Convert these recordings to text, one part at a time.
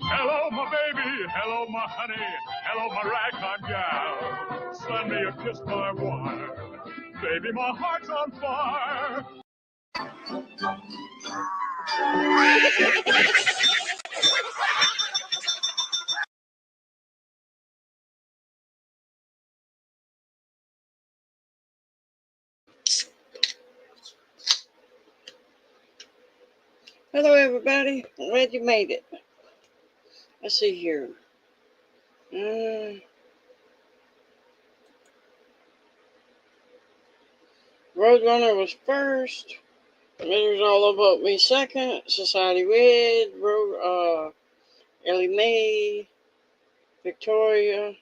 Hello, my baby. Hello, my honey. Hello, my ragtime gal. Send me a kiss, my wine. Baby, my heart's on fire. Hello, everybody. I'm glad you made it. Let's see here. Roadrunner was first. Mitters All About Me second. Society Red. Ellie Mae. Victoria.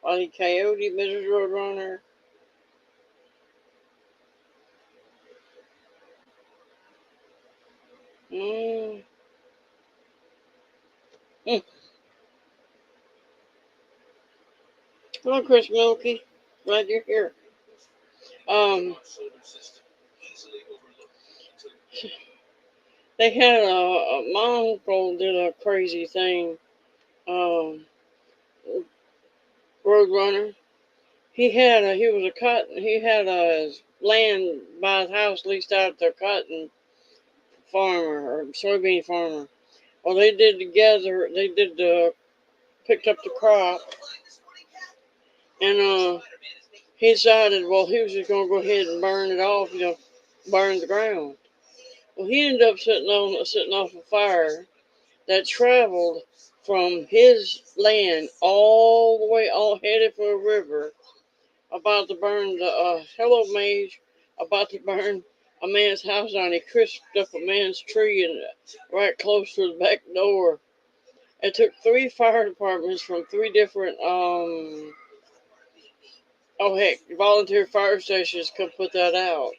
Wally Coyote. Mitters Roadrunner. Hello, Chris Milky. Glad you're here. They had my uncle did a crazy thing. Roadrunner. He had land by his house leased out to a cotton farmer or soybean farmer. Well, they did together. They picked up the crop, and he decided, well, he was just gonna go ahead and burn it off, burn the ground. Well, he ended up setting off a fire that traveled from his land all the way, all headed for a river, about to burn hello mage, about to burn a man's house down. He crisped up a man's tree and right close to the back door. It took 3 fire departments from 3 different volunteer fire stations could put that out.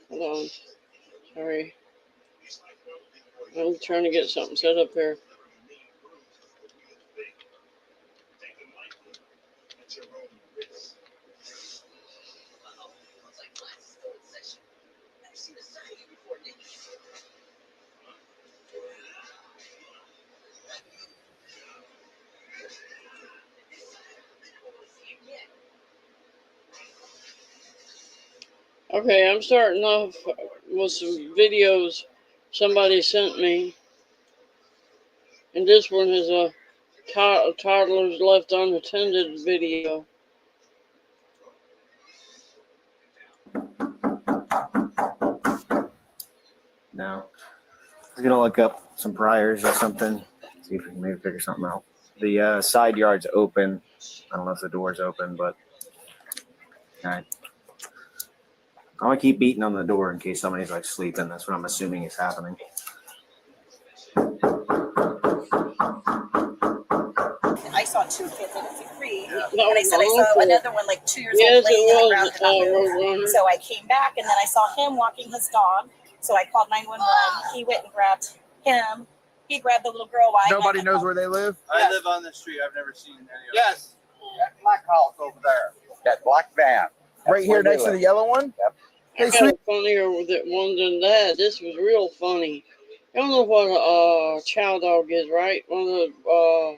Hold on. Sorry. I'm trying to get something set up here. Okay, I'm starting off with some videos somebody sent me. And this one is a toddlers left unattended video. No. I was going to look up some priors or something, see if we can maybe figure something out. The side yard's open. I don't know if the door's open, but all right. I'm going to keep beating on the door in case somebody's like sleeping. That's what I'm assuming is happening. I saw 2 kids, I didn't see 3. And I said I saw another one like 2 years old laying on the ground in the house. So I came back and then I saw him walking his dog. So I called 911. He went and grabbed him. He grabbed the little girl. Nobody knows where they live? I live on the street. I've never seen any of them. Yes. That black house over there. That black van. Right here next to the yellow one? Yep. It's kind of funnier with it one than that. This was real funny. I don't know what a chow dog is, right? One of the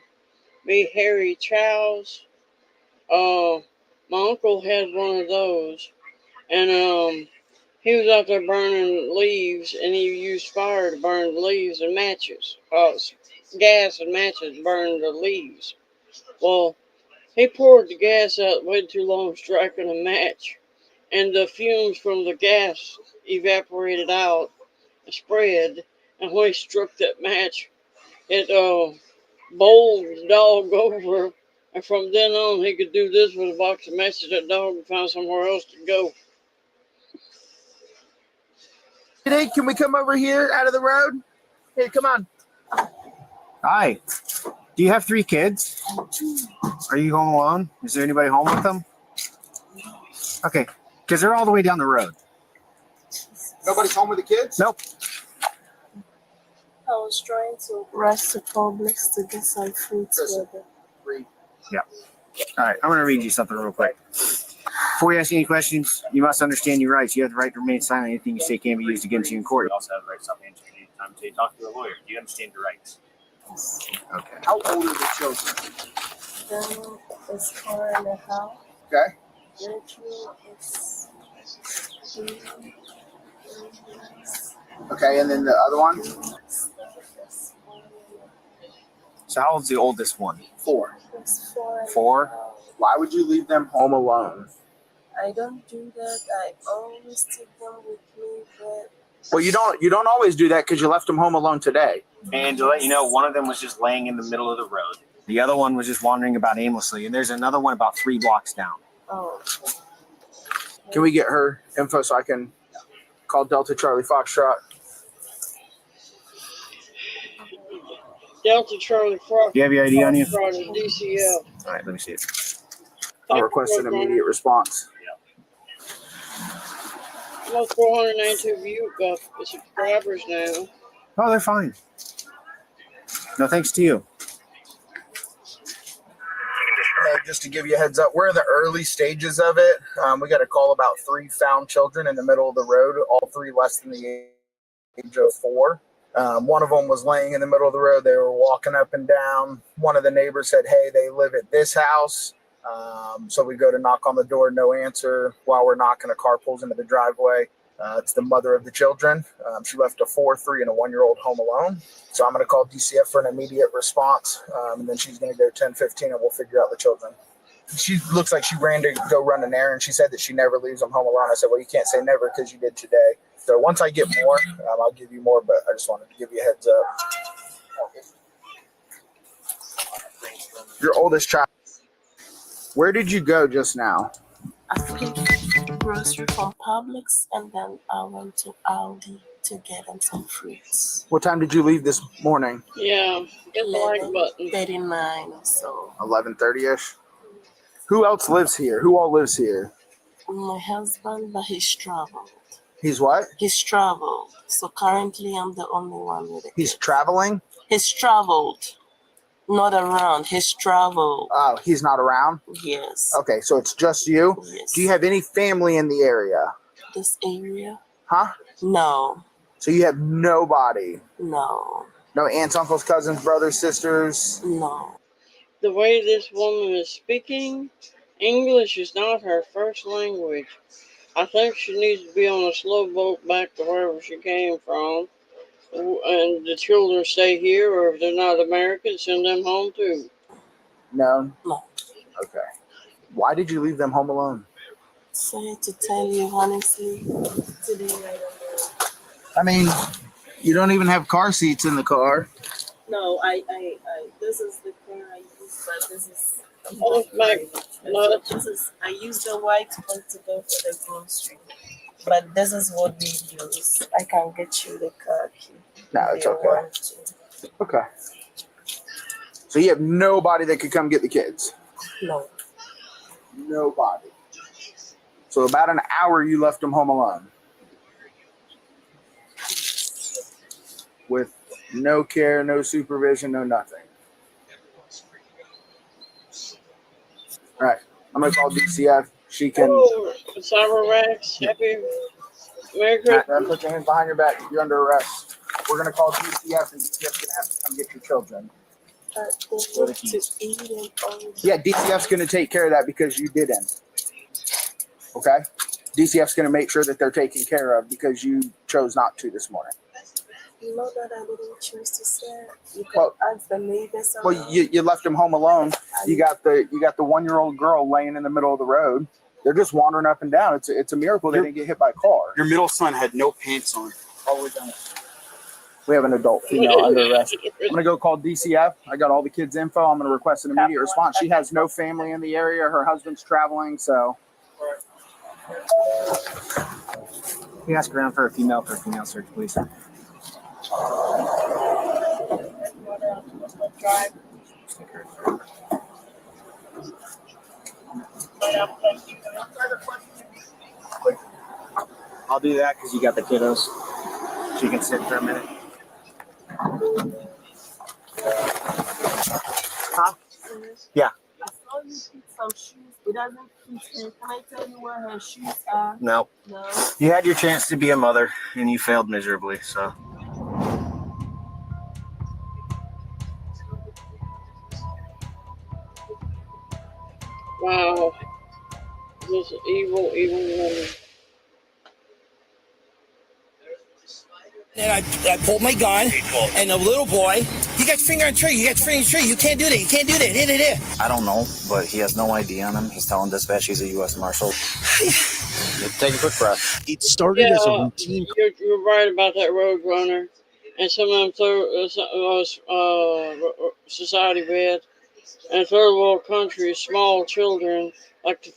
big hairy chows. My uncle had one of those, and he was out there burning leaves, and he used fire to burn the leaves and matches, gas and matches to burn the leaves. Well, he poured the gas out way too long, striking a match, and the fumes from the gas evaporated out and spread. And when he struck that match, it bowled the dog over. And from then on, he could do this with a box of matches. That dog would find somewhere else to go. Hey, can we come over here out of the road? Hey, come on. Hi. Do you have 3 kids? Are you home alone? Is there anybody home with them? Okay, because they're all the way down the road. Nobody's home with the kids? Nope. I was trying to rush to Publix to get some fruit together. Yeah. All right, I'm going to read you something real quick. Before you ask any questions, you must understand your rights. You have the right to remain silent. Anything you say can be used against you in court. You also have the right to stop answering any time until you talk to a lawyer. Do you understand your rights? Okay. How old are the children? Then it's 4.5. Okay. Rachel is 3. Okay, and then the other one? So how old's the oldest one? 4. It's 4. 4? Why would you leave them home alone? I don't do that. I always take them with me, but Well, you don't always do that because you left them home alone today. And to let you know, one of them was just laying in the middle of the road. The other one was just wandering about aimlessly. And there's another one about 3 blocks down. oh, Can we get her info so I can call Delta Charlie Foxtrot? Delta Charlie Frog. Do you have your ID on you? Fraud and DCL. All right, let me see it. I'll request an immediate response. Almost 492 view got subscribers now. Oh, they're fine. No thanks to you. Just to give you a heads up, we're in the early stages of it. We got a call about 3 found children in the middle of the road, all 3 less than the age of 4. One of them was laying in the middle of the road. They were walking up and down. One of the neighbors said, hey, they live at this house. So we go to knock on the door, no answer. While we're knocking, a car pulls into the driveway. It's the mother of the children. She left a 4, 3, and a 1-year-old home alone. So I'm going to call DCF for an immediate response. And then she's going to go 10-15 and we'll figure out the children. She looks like she ran to go run an errand. She said that she never leaves them home alone. I said, well, you can't say never because you did today. So once I get more, I'll give you more, but I just wanted to give you a heads up. Your oldest child. Where did you go just now? I picked grocery from Publix and then I went to Aldi to get them some fruits. What time did you leave this morning? Yeah, get the like button. 39 or so. 11:30ish. Who else lives here? Who all lives here? My husband, but he's traveled. He's what? He's traveled. So currently I'm the only one with it. He's traveling? He's traveled. Not around. He's traveled. Oh, he's not around? Yes. Okay, so it's just you? Yes. Do you have any family in the area? This area? Huh? No. So you have nobody? No. No aunts, uncles, cousins, brothers, sisters? No. The way this woman is speaking, English is not her first language. I think she needs to be on a slow boat back to wherever she came from. And the children stay here, or if they're not American, send them home too. No? No. Okay. Why did you leave them home alone? Sorry to tell you honestly, today I don't know. I mean, you don't even have car seats in the car. No, I this is the car I use, but this is. Oh, my God. This is, I use the white one to go for the grocery. But this is what we use. I can get you the car key. No, if it's you okay. want to. Okay. So you have nobody that could come get the kids? No. Nobody. So about an hour you left them home alone? With no care, no supervision, no nothing. All right. I'm going to call DCF. She can... Oh, Cyber Rex, happy Merry Christmas. Put your hands behind your back. You're under arrest. We're going to call DCF, and DCF's going to have to come get your children. They need to eat and all. Yeah, DCF's going to take care of that because you didn't. Okay? DCF's going to make sure that they're taken care of because you chose not to this morning. You know that I didn't choose to say it. You can Well- ask the neighbors. Well, you left them home alone. You got the 1-year-old girl laying in the middle of the road. They're just wandering up and down. It's a miracle they didn't get hit by a car. Your middle son had no pants on. All the way down. We have an adult female under arrest. I'm gonna go call DCF. I got all the kids' info. I'm gonna request an immediate response. She has no family in the area. Her husband's traveling, so. You ask around for a female search, please. I'll do that because you got the kiddos. So you can sit for a minute. Huh? Yeah. I saw you pick some shoes. It doesn't fit her. Can I tell you where her shoes are? No. No. You had your chance to be a mother, and you failed miserably, so. Wow. This evil, evil woman. And I pulled my gun, and the little boy, you got finger on trigger, you can't do that, Here. I don't know, but he has no ID on him. He's telling dispatch he's a U.S. Marshal. Take a quick breath. It started as a routine. You're right about that road runner. And some of them society bed. And third world countries, small children, like the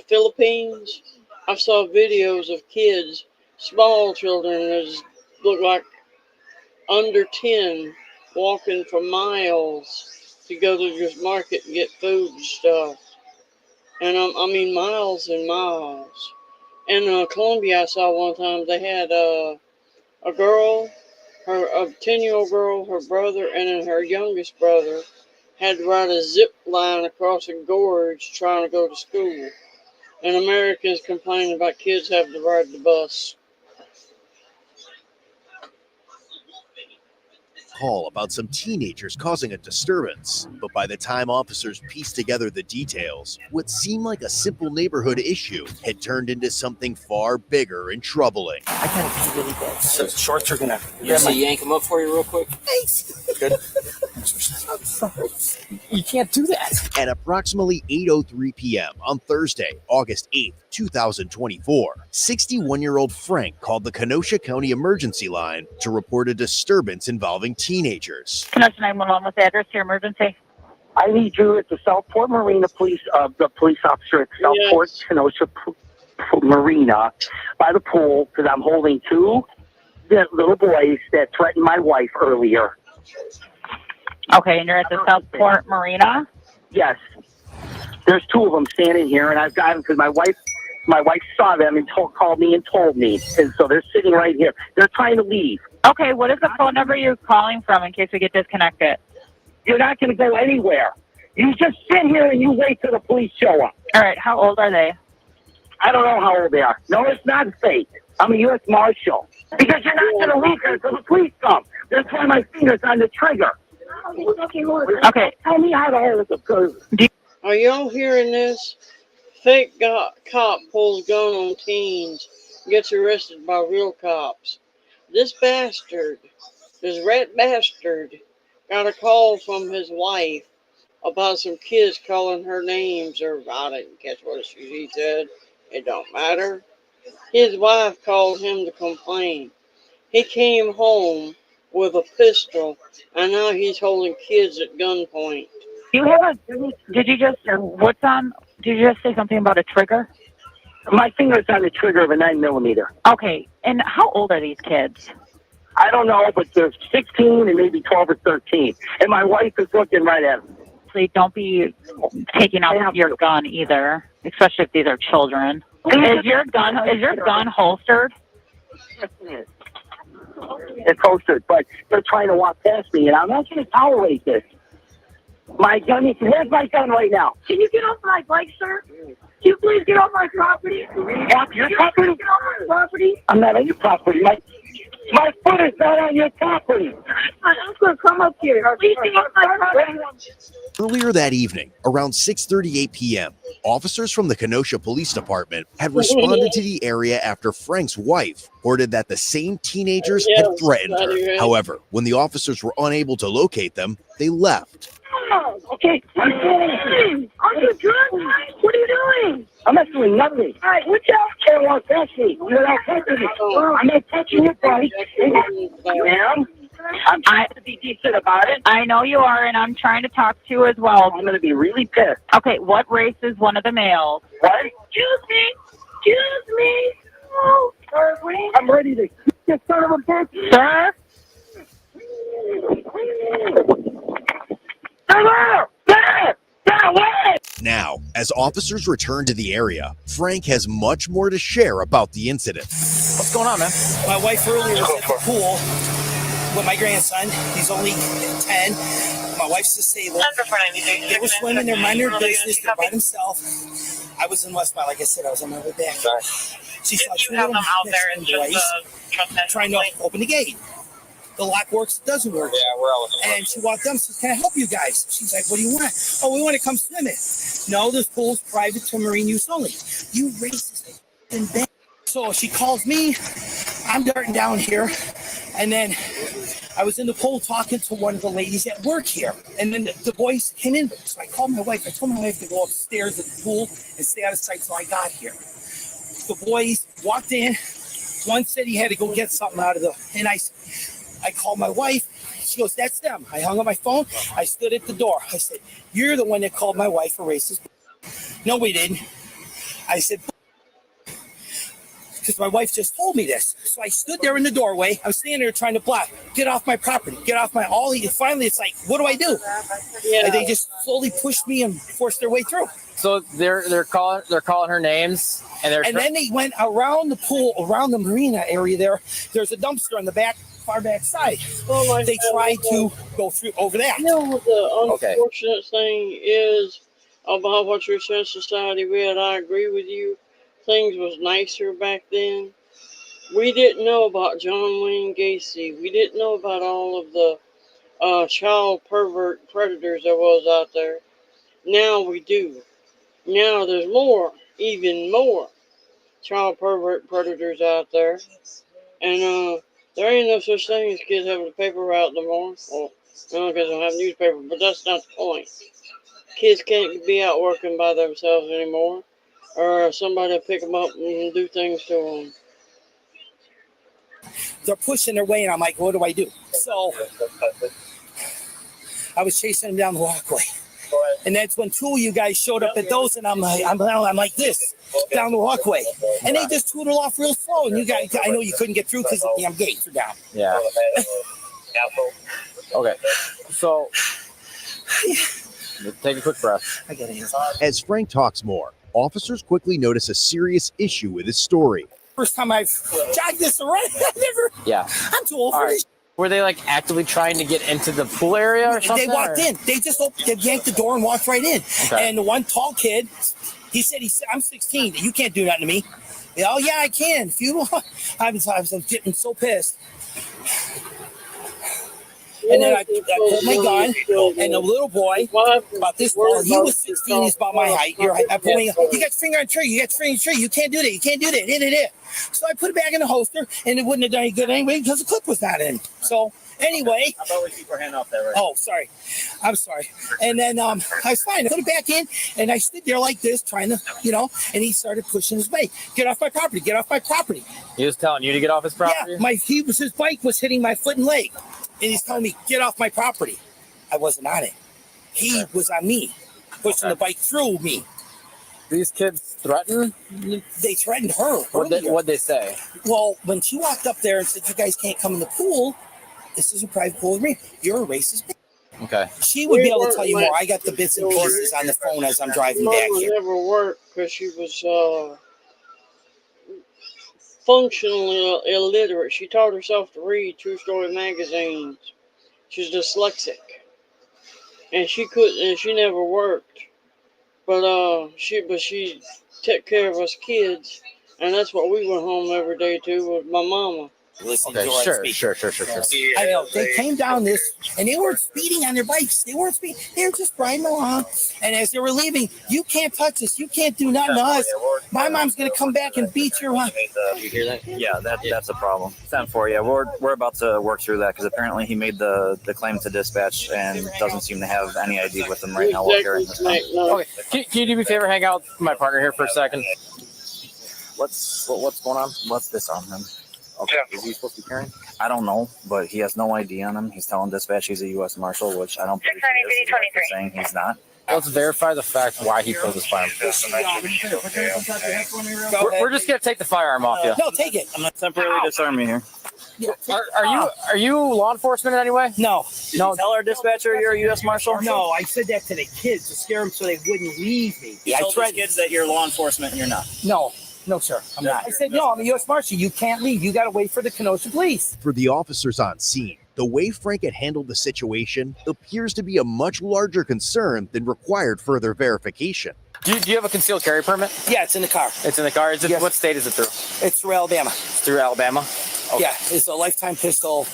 Philippines. I saw videos of kids, small children that look like under 10, walking for miles to go to this market and get food and stuff. And I mean miles and miles. In Colombia, I saw one time they had a girl, a 10-year-old girl, her brother, and then her youngest brother had to ride a zip line across a gorge trying to go to school. And Americans complain about kids having to ride the bus. Call about some teenagers causing a disturbance, but by the time officers pieced together the details, what seemed like a simple neighborhood issue had turned into something far bigger and troubling. I gotta pee really bad. So shorts are gonna. You see, yank them up for you real quick. Thanks. Good. I'm sorry. You can't do that. At approximately 8:03 p.m. on Thursday, August 8th, 2024, 61-year-old Frank called the Kenosha County Emergency Line to report a disturbance involving teenagers. Kenosha 911, what's the address to your emergency? I need you at the Southport Marina Police, the police officer at Southport Kenosha Marina by the pool, because I'm holding two little boys that threatened my wife earlier. Okay, and you're at the Southport Marina? Yes. There's two of them standing here, and I've got them because my wife saw them and called me and told me. And so they're sitting right here. They're trying to leave. Okay, what is the phone number you're calling from in case we get disconnected? You're not going to go anywhere. You just sit here and you wait till the police show up. All right, how old are they? I don't know how old they are. No, it's not fake. I'm a U.S. Marshal. Because you're not going to leave here until the police come. That's why my finger's on the trigger. Okay. Tell me how to hold the gun. Are y'all hearing this? Fake cop pulls gun on teens, gets arrested by real cops. This rat bastard, got a call from his wife about some kids calling her names, or I didn't catch what she said. It don't matter. His wife called him to complain. He came home with a pistol, and now he's holding kids at gunpoint. Did you just say something about a trigger? My finger's on the trigger of a 9mm. Okay, and how old are these kids? I don't know, but they're 16 and maybe 12 or 13. And my wife is looking right at them. Please don't be taking out your gun either, especially if these are children. Is your gun holstered? Yes, it is. It's holstered, but they're trying to walk past me, and I'm not going to tolerate this. My gun is, where's my gun right now? Can you get off my bike, sir? Can you please get off my property? Off your property? Get off my property? I'm not on your property. My foot is not on your property. I'm going to come up here. Please get off my property. Earlier that evening, around 6:38 p.m., officers from the Kenosha Police Department had responded to the area after Frank's wife reported that the same teenagers had threatened her. However, when the officers were unable to locate them, they left. Oh, okay. Are you good? What are you doing? I'm not doing nothing. All right, watch out. Can't walk past me. You're not touching me. I'm not touching your body. Ma'am, I'm trying to be decent about it. I know you are, and I'm trying to talk to you as well. I'm going to be really pissed. Okay, what race is one of the males? What? Excuse me. Excuse me. Oh, I'm ready to kick this son of a bitch. Sir? Hello! Sir! Now, as officers return to the area, Frank has much more to share about the incident. What's going on, man? My wife earlier was at the pool with my grandson. He's only 10. My wife's disabled. They were swimming. They're minding their business. They're by themselves. I was in Westmount. Like I said, I was on my way back. She saw two little boys trying to open the gate. The lock works, it doesn't work. Yeah, we're all. And she walked up and says, can I help you guys? She's like, what do you want? Oh, we want to come swimming. No, this pool's private to marine use only. You racist and bad. So she calls me. I'm darting down here. And then I was in the pool talking to one of the ladies at work here. And then the boys came in. So I called my wife. I told my wife to go upstairs at the pool and stay out of sight till I got here. The boys walked in. One said he had to go get something out of the... And I called my wife. She goes, that's them. I hung up my phone. I stood at the door. I said, you're the one that called my wife a racist. No, we didn't. I said, because my wife just told me this. So I stood there in the doorway. I'm standing there trying to block. Get off my property. Get off my... Finally, it's like, what do I do? Yeah. And they just slowly pushed me and forced their way through. So they're calling her names, and then they went around the pool, around the marina area there. There's a dumpster on the far back side. They tried to go through over that. You know what the unfortunate thing is about what you're saying, society with? I agree with you. Things was nicer back then. We didn't know about John Wayne Gacy. We didn't know about all of the child pervert predators there was out there. Now we do. Now there's more, even more child pervert predators out there. And there ain't no such thing as kids having a paper route no more. Well, no, because they don't have newspaper, but that's not the point. Kids can't be out working by themselves anymore, or somebody will pick them up and do things to them. They're pushing their way, and I'm like, what do I do? So I was chasing them down the walkway. And that's when two of you guys showed up at those, and I'm like this down the walkway, and they just tooted off real slow. And you guys, I know you couldn't get through because the damn gates are down. Yeah. Okay. So take a quick breath. I get it. As Frank talks more, officers quickly notice a serious issue with his story. First time I've jogged this around, Yeah. I'm too old for this. Were they like actively trying to get into the pool area or something? They walked in. They just yanked the door and walked right in. Okay. And the one tall kid, he said, I'm 16. You can't do nothing to me. Oh, yeah, I can. If you want. I was getting so pissed. And then I pulled my gun, and the little boy, about this tall, he was 16, he's about my height. I pulled my gun. You got your finger on the trigger, you can't do that, Hit it. So I put it back in the holster, and it wouldn't have done any good anyway because the clip was not in. So anyway. How about we keep our hand off there? Right? Oh, sorry. I'm sorry. And then I was fine. I put it back in, and I stood there like this, trying to, and he started pushing his bike. Get off my property. He was telling you to get off his property? Yeah, his bike was hitting my foot and leg. And he's telling me, get off my property. I wasn't on it. He was on me, pushing the bike through me. These kids threatened? They threatened her. What'd they say? Well, when she walked up there and said, you guys can't come in the pool, this is a private pool with me. You're a racist. Okay. She would be able to tell you more. I got the bits and pieces on the phone as I'm driving back here. Never worked because she was functionally illiterate. She taught herself to read True Story magazines. She's dyslexic, and she couldn't. And she never worked, but she took care of us kids, and that's what we went home every day to with my mama. Listen, okay, sure. I know. They came down this, and they weren't speeding on their bikes. They weren't speeding. They were just riding along. And as they were leaving, you can't touch us. You can't do nothing to us. My mom's going to come back and beat your wife. You hear that? Yeah, that's a problem. 10-4, yeah. We're about to work through that because apparently he made the claim to dispatch and doesn't seem to have any ID with him right now while hearing this. Okay, can you do me a favor? Hang out with my partner here for a second. What's going on? What's this on him? Okay, is he supposed to be carrying? I don't know, but he has no ID on him. He's telling dispatch he's a U.S. Marshal, which I don't believe he is. Saying he's not. Let's verify the fact why he pulled his firearm. We're just gonna take the firearm off you. No, take it. I'm not temporarily disarm me here. Are you law enforcement in any way? No. No. Tell our dispatcher you're a U.S. Marshal. No, I said that to the kids to scare them so they wouldn't leave me. You told these kids that you're law enforcement and you're not. No, sir, I'm not. I said, no, I'm a U.S. Marshal. You can't leave. You got to wait for the Kenosha police. For the officers on scene, the way Frank had handled the situation appears to be a much larger concern than required further verification. Do you have a concealed carry permit? Yeah, it's in the car. It's in the car? Yes. What state is it through? It's through Alabama. It's through Alabama? Okay. Yeah, it's a lifetime pistol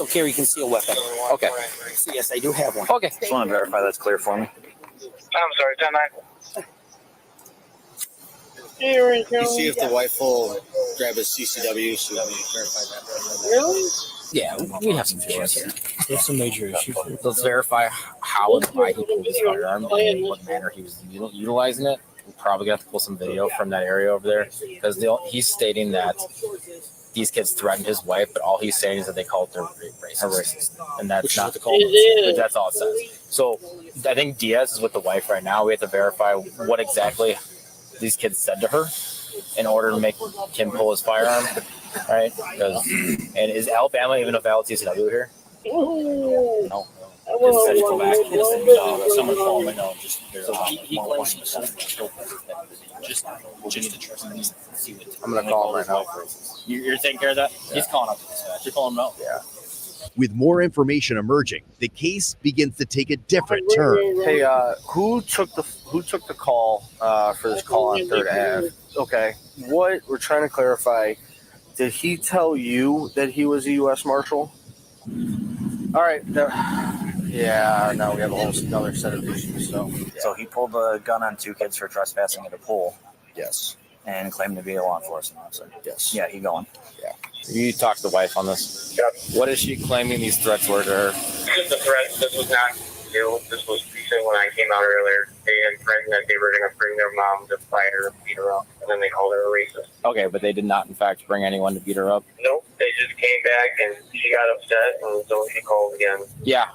carry concealed weapon. Okay. So yes, I do have one. Okay. Just want to verify that's clear for me. I'm sorry, 10-9. You see if the wife will grab his CCW so we can verify that. Really? Yeah, we have some issues here. There's some major issues. Let's verify how and why he pulled his firearm and in what manner he was utilizing it. We're probably going to have to pull some video from that area over there because he's stating that these kids threatened his wife, but all he's saying is that they called her racist. And that's not the call. That's all it says. So I think Diaz is with the wife right now. We have to verify what exactly these kids said to her in order to make him pull his firearm, right? And is Alabama even a valid CCW here? No. Someone called me. No, just he claims I'm gonna call him right now. You're taking care of that? Yeah. He's calling up. You're calling him out. Yeah. With more information emerging, the case begins to take a different turn. Hey, who took the call for this call on 3rd Ave? Okay, what we're trying to clarify, did he tell you that he was a U.S. Marshal? All right, yeah, now we have a whole another set of issues. So he pulled a gun on 2 kids for trespassing at a pool. Yes. And claimed to be a law enforcement officer. Yes. Yeah, he going. Yeah. You talked to the wife on this. Yep. What is she claiming these threats were to her? Just a threat. This was not you. This was recent when I came out earlier. They had threatened that they were going to bring their mom to fight her, beat her up, and then they called her a racist. Okay, but they did not, in fact, bring anyone to beat her up? Nope. They just came back, and she got upset, and so she called again. Yeah.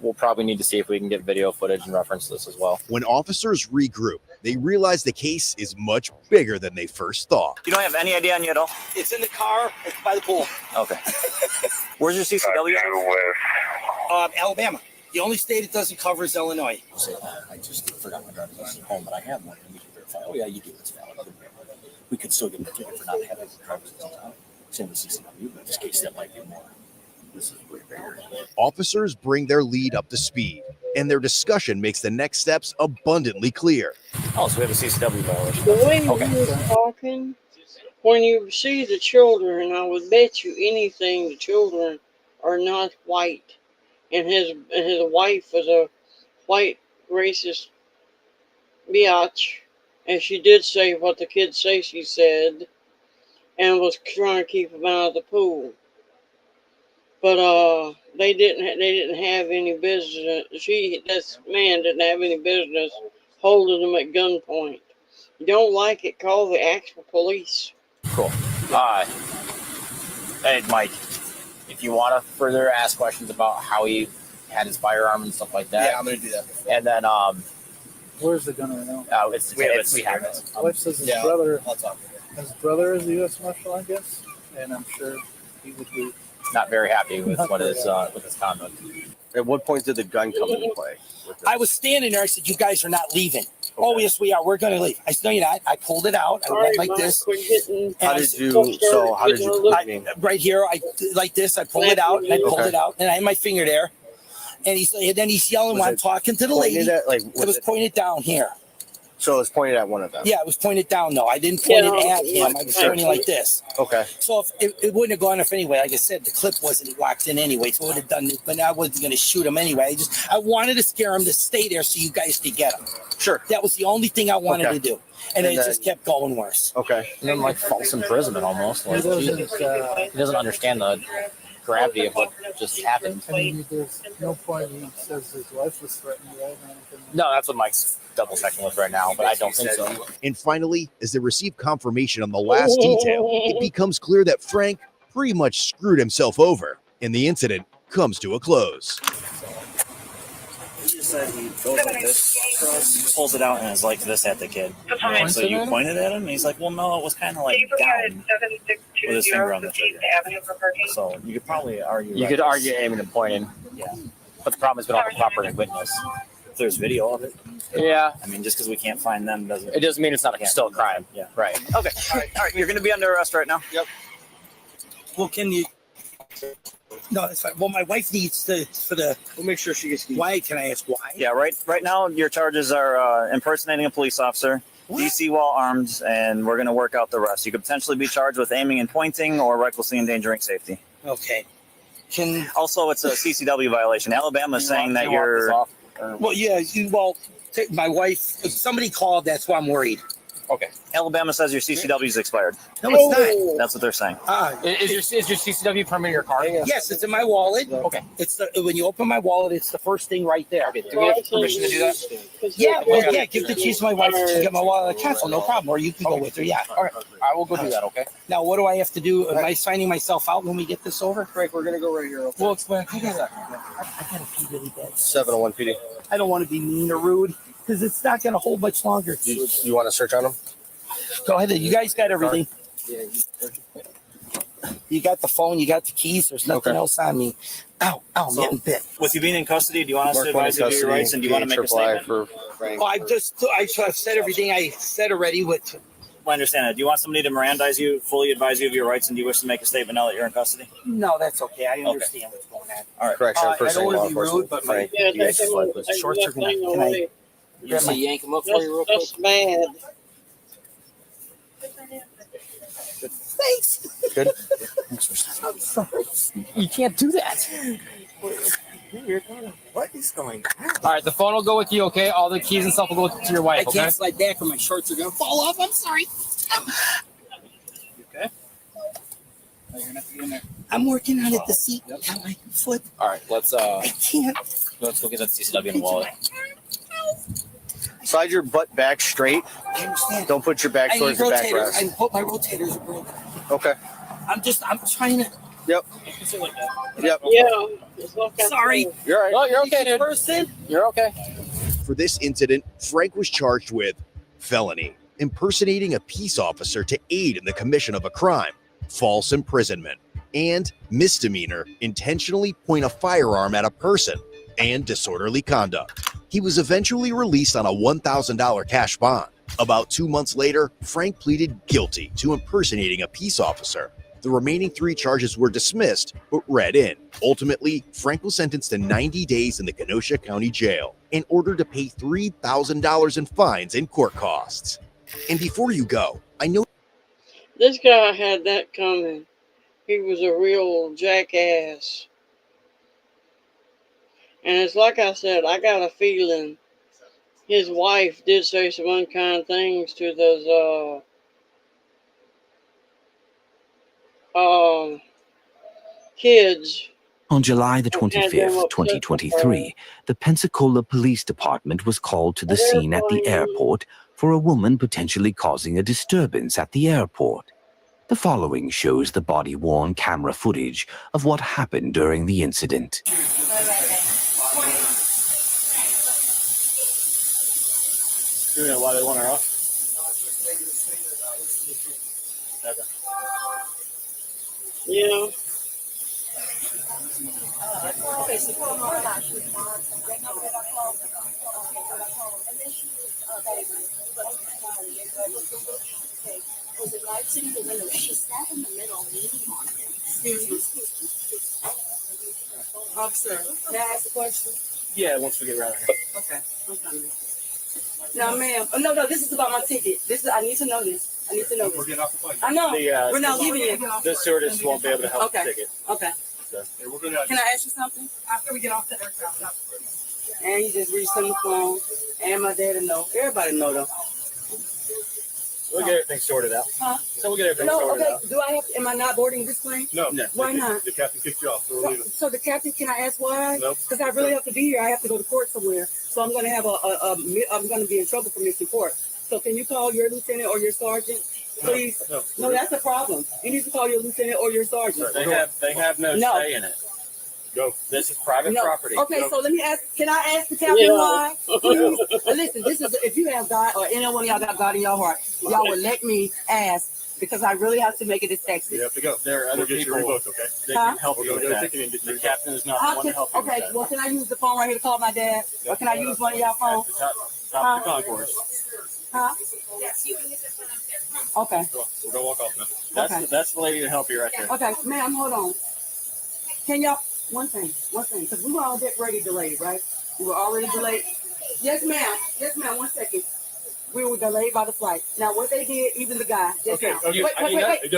We'll probably need to see if we can get video footage and reference this as well. When officers regroup, they realize the case is much bigger than they first thought. You don't have any idea on you at all? It's in the car. It's by the pool. Okay. Where's your CCW? Alabama. The only state it doesn't cover is Illinois. I just forgot my driver's license at home, but I have one. And we can verify. Oh yeah, you do. It's valid. We could still get a ticket for not having a driver's license out. Same with CCW, but in this case, that might be more. This is way bigger. Officers bring their lead up to speed, and their discussion makes the next steps abundantly clear. Oh, so we have a CCW violation. The way you were talking, when you see the children, I would bet you anything the children are not white. And his wife was a white racist biatch. And she did say what the kids say she said, and was trying to keep him out of the pool. But they didn't have any business. This man didn't have any business holding them at gunpoint. You don't like it, call the actual police. Cool. Hey, Mike, if you want to further ask questions about how he had his firearm and stuff like that. Yeah, I'm going to do that. And then, where's the gun right now? We have it. Wife says his brother. His brother is a U.S. Marshal, I guess, and I'm sure he would be not very happy with what with his conduct. At what point did the gun come into play? I was standing there. I said, "You guys are not leaving." Okay. Oh yes, we are. We're going to leave. I said, "No, you're not." I pulled it out. I went like this. How did you? Right here, I like this. I pulled it out. And I pulled it out, and I had my finger there. And then he's yelling while I'm talking to the lady. It was pointed down here. So it was pointed at one of them. Yeah, it was pointed down though. I didn't point it at him. I was pointing like this. Okay. So if it wouldn't have gone off anyway. Like I said, the clip wasn't locked in anyway, so it would have done it. But I wasn't going to shoot him anyway. I wanted to scare him to stay there so you guys could get him. Sure. That was the only thing I wanted to do, and it just kept going worse. Okay. And then like false imprisonment almost. Like, he doesn't understand the gravity of what just happened. I mean, there's no point he says his wife was threatened, right? No, that's what Mike's double checking with right now, but I don't think so. And finally, as they receive confirmation on the last detail, it becomes clear that Frank pretty much screwed himself over, and the incident comes to a close. just said he goes like this across, he pulls it out and is like this at the kid. So you pointed at him? And he's like, well, no, it was kind of like down with his finger on the trigger. So you could probably argue. You could argue aiming and pointing. Yeah. But the problem is we don't have a proper witness. If there's video of it. Yeah. I mean, just because we can't find them doesn't mean it's not still a crime. Yeah. Right. Okay. All right. You're going to be under arrest right now. Yep. Well, can you? No, that's fine. Well, my wife needs for the. We'll make sure she gets. Why? Can I ask why? Yeah. Right now, your charges are impersonating a police officer, DC while armed, and we're going to work out the rest. You could potentially be charged with aiming and pointing or recklessly endangering safety. Okay. Also, it's a CCW violation. Alabama is saying that you're. Well, yeah. My wife. If somebody called. That's why I'm worried. Okay. Alabama says your CCW is expired. No, it's not. That's what they're saying. Is your CCW permit in your car? Yes, it's in my wallet. Okay. It's when you open my wallet, it's the first thing right there. Okay. Do we have permission to do that? Yeah, give the keys to my wife to get my wallet cancel, no problem. Or you can go with her, yeah. All right. I will go do that, okay? Now, what do I have to do? Am I signing myself out when we get this over? Frank, we're going to go right here. Okay? Well, explain. I gotta pee really bad. 701 PD. I don't want to be mean or rude because it's not going to hold much longer. You want to search on them? Go ahead. You guys got everything. You got the phone. You got the keys. There's nothing else on me. Ow, I'm getting bit. With you being in custody, do you want us to advise you of your rights and do you want to make a statement? I've said everything I said already with. I understand that. Do you want somebody to Mirandize you, fully advise you of your rights, and do you wish to make a statement now that you're in custody? No, that's okay. I understand what's going on. All right. Correction. I don't want to be rude, but my shorts are going to. Can I yank them up for you real quick? That's bad. Thanks. Good. I'm sorry. You can't do that. What is going on? All right, the phone will go with you, okay? All the keys and stuff will go to your wife, okay? I can't slide back or my shorts are going to fall off. I'm sorry. Okay. You're going to have to get in there. I'm working on it, the seat on my foot. All right, let's I can't. Let's go get that CCW in the wallet. Slide your butt back straight. I understand. Don't put your back I towards need the rotators. backrest. I hope my rotators are broken. Okay. I'm trying to. Yep. Yep. Yeah. Sorry. You're all right. No, you're okay, dude. Person. You're okay. For this incident, Frank was charged with felony, impersonating a peace officer to aid in the commission of a crime, false imprisonment, and misdemeanor, intentionally point a firearm at a person, and disorderly conduct. He was eventually released on a $1,000 cash bond. About 2 months later, Frank pleaded guilty to impersonating a peace officer. The remaining 3 charges were dismissed, but read in. Ultimately, Frank was sentenced to 90 days in the Kenosha County Jail in order to pay $3,000 in fines and court costs. And before you go, I know This guy had that coming. He was a real jackass. And it's like I said, I got a feeling his wife did say some unkind things to those kids. On July the 25th, 2023, the Pensacola Police Department was called to the scene at the airport for a woman potentially causing a disturbance at the airport. The following shows the body-worn camera footage of what happened during the incident. You know why they want her off? Okay. Yeah. She sat in the middle leaning on him. Officer, may I ask a question? Yeah, once we get around here. Okay, I'm coming. No, ma'am. Oh, no, this is about my ticket. I need to know this. I need to know this. We're getting off the plane. I know. We're not leaving yet. The stewardess won't be able to help the ticket. Okay. So, Can I ask you something? After we get off the aircraft. And he just reached on the phone. And my dad know. Everybody know though. We'll get everything sorted out. Huh? So we'll get everything sorted out. Do I have? Am I not boarding this plane? No. Why not? The captain kicked you off, so we're leaving. So the captain, can I ask why? Nope. Because I really have to be here. I have to go to court somewhere. So I'm going to have I'm going to be in trouble for missing court. So can you call your lieutenant or your sergeant, please? No, that's a problem. You need to call your lieutenant or your sergeant. They have no say in it. Go. This is private property. Okay, Go. so let me ask. Can I ask the captain why? Please. Listen, this is if you have God or any one of y'all got God in your heart, y'all would let me ask because I really have to make it this Texas. You have to go. There are other people revoked, okay? that can help you with that. The captain is not the one to help you with that. Well, can I use the phone right here to call my dad, or can I use one of y'all phones? Top of the concourse. Huh? Yes, you can use this one upstairs. Okay. We'll go walk off now. That's the lady to help you right there. Okay, ma'am, hold on. Can y'all? One thing, because we were already delayed, right? We were already delayed. Yes, ma'am. 1 second. We were delayed by the flight. Now, what they did, even the guy. Just now. Wait. You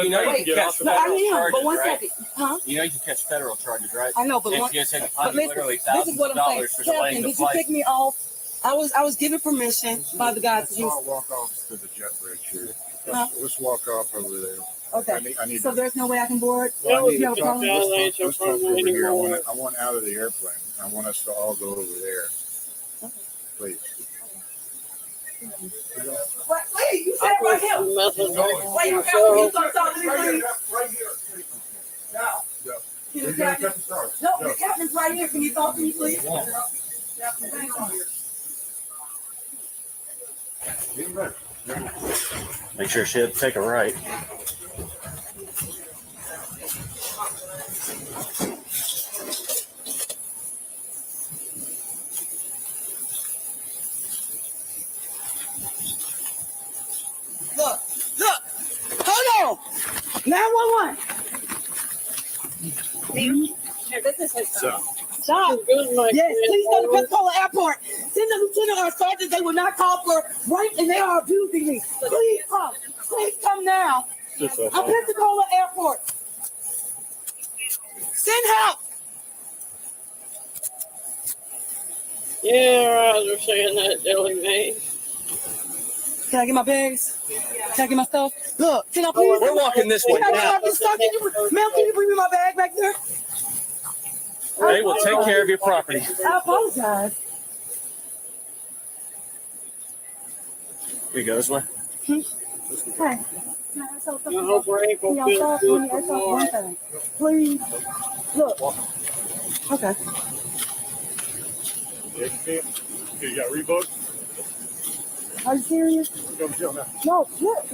know you can catch No, I mean, federal but 1 charges, second. Huh? You know you can catch federal charges, right? I know, but it's one, going to take but listen, literally this thousands is what of I'm saying. dollars for Captain, delaying the did you flight. pick me off? I was given permission by the guy to use. Walk off to the jet bridge here. Huh? Let's walk off over there. Okay. I need so there's no way I can board? Well, I need You to have a talk, problem? let's talk over here. I want out of the airplane. I want us to all go over there. Please. Wait, you said right here. Wait, you start talking to me, please. Right here. Now. You're going to cut the stars. No, the captain's right here. Can you talk to me, please? Make sure she had to take a right. Look, hold on. 911. Stop. Yes, please go to Pensacola Airport. Send the lieutenant or sergeant. They will not call for rank and they are abusing me. Please come. Please come now. I'm Pensacola Airport. Send help. Yeah, I was saying that, Dilly May. Can I get my bags? Can I get my stuff? Look, can I please? We're walking this way now. Ma'am, can you bring me my bag back there? They will take care of your property. I apologize. Here you go this way. Hey. I hope Ray will feel good tomorrow. Please. Look. Okay. You got rebooked? Are you serious? Go to jail now. No, look.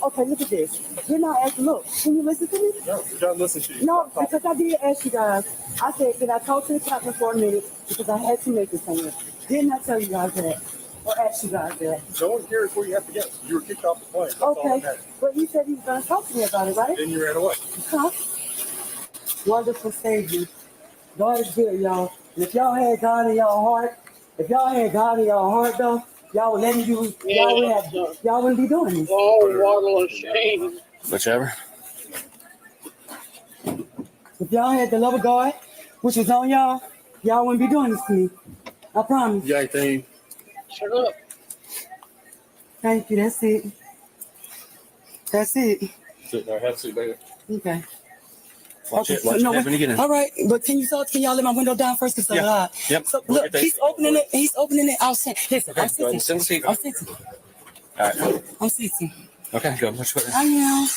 Okay, look at this. You're not asking. Look, can you listen to me? No, you gotta listen to you. No, because I did ask you guys. I said, can I talk to the captain for a minute? Because I had to make this payment. Didn't I tell you guys that? Or ask you guys that? No one cares where you have to get. You were kicked off the plane. That's all Okay, that matters. but you said you was going to talk to me about it, right? Then you ran away. Huh? Wonderful Savior. God is good, y'all. And if y'all had God in y'all heart, though, y'all would let me use, y'all wouldn't be doing this. Oh, waddle of shame. Whichever. If y'all had the love of God, which was on y'all wouldn't be doing this to me. I promise. You got anything? Shut up. Thank you. That's it. Sit there. Have a seat, baby. Okay. Watch it when you get in. All right, but can y'all let my window down first? Cause Yep. So look, he's opening it. I'll sit. Listen, Okay, I'm go ahead sitting. and sit. All right. I'm sitting. Okay, go. Much better. I am.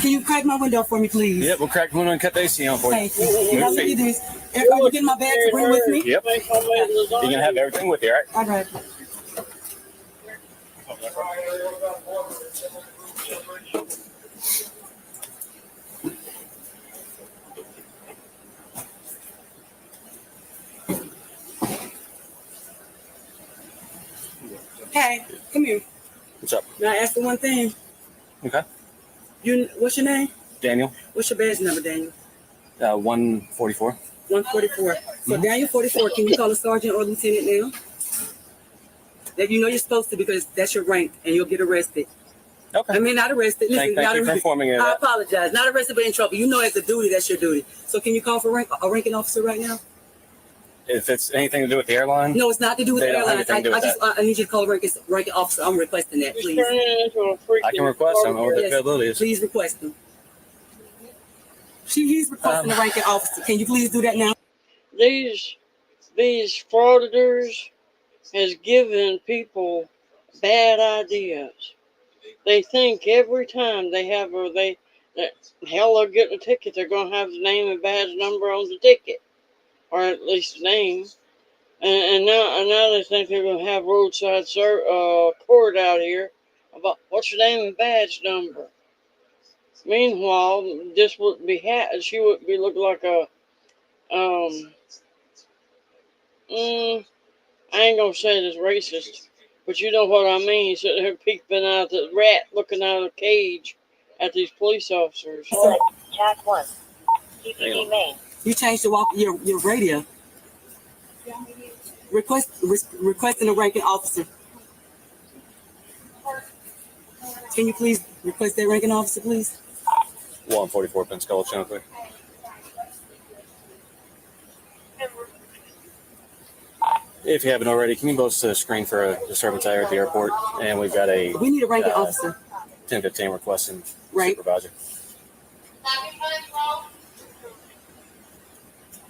Can you crack my window for me, please? Yep, we'll crack the window and cut the AC on for you. Thank you. Now look at this. Are you getting my bag to bring with me? Yep. You're gonna have everything with you, all right? All right. Hey, come here. What's up? May I ask you one thing? Okay. What's your name? Daniel. What's your badge number, Daniel? 144. 144. So Daniel 44, can you call a sergeant or lieutenant now? That you know you're supposed to because that's your rank and you'll get arrested. Okay. I mean, not arrested. Listen, Thank you for informing me of I that. apologize. Not arrested, but in trouble. You know as a duty, that's your duty. So can you call for a ranking officer right now? If it's anything to do with the airline? No, it's not to do with They don't have airlines. anything to do with I need you to call a ranking officer. I'm requesting that, please. I can request them or the availability is. Please request them. He's requesting a ranking officer. Can you please do that now? These frauditors has given people bad ideas. They think every time they Hell, they'll get the ticket. They're going to have the name and badge number on the ticket, or at least the name. And now they think they're going to have roadside court out here about what's your name and badge number. Meanwhile, this would be she would be looking like a I ain't gonna say it's racist, but you know what I mean. Sitting here peeping out the rat, looking out of the cage at these police officers. Chat 1. PPD main. You changed your radio. Requesting a ranking officer. Can you please request that ranking officer, please? 144 Pensacola, Channel 3. If you haven't already, can you post a screen for a disturbance here at the airport? And we've got We need a ranking officer. 1015 requesting Right. supervisor.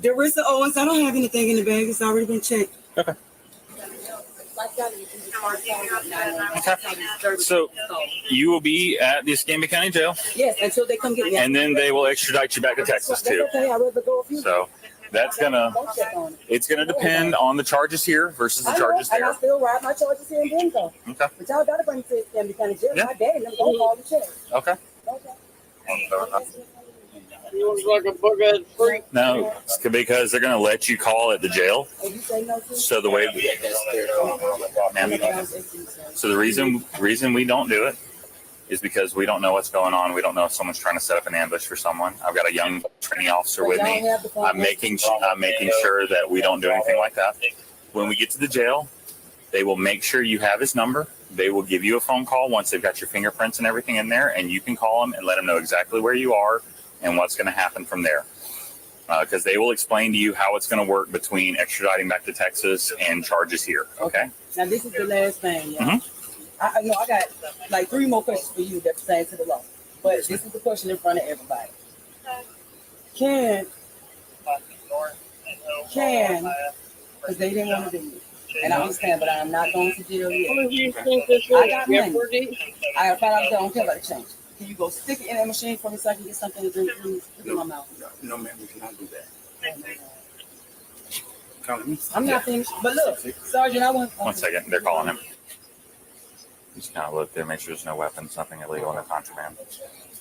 Darissa Owens, I don't have anything in the bag. It's already been checked. Okay. So you will be at the Escambia County Jail. Yes, until they come get me. And then they will extradite you back to Texas too. Okay, I'd rather go with you. So it's gonna depend on the charges here versus the charges and there. I still ride my charges here in Benco. Okay. But y'all gotta bring me to Escambia County Jail. Yeah. My daddy never gonna call the check. Okay. He looks like a bug-eyed freak. No, it's because they're gonna let you call at the jail. And you say no to? So the way, so the reason we don't do it is because we don't know what's going on. We don't know if someone's trying to set up an ambush for someone. I've got a young training officer with me. I'm making sure that we don't do anything like that. When we get to the jail, they will make sure you have his number. They will give you a phone call once they've got your fingerprints and everything in there, and you can call them and let them know exactly where you are and what's going to happen from there. Because they will explain to you how it's going to work between extraditing back to Texas and charges here. Okay. Now this is the last thing, y'all. Mm-hmm. I know I got like 3 more questions for you that pertain to the law. But this is the question in front of everybody. Can, because they didn't want to do it. And I understand, but I'm not going to jail yet. I got money. I got $5. I don't care about the change. Can you go stick it in that machine for me so I can get something to drink, please? Look at my mouth. No, ma'am, we cannot do that. I'm not finished. But look, Sergeant, I want... One second. They're calling him. Just kind of look there, make sure there's no weapons, nothing illegal, no contraband.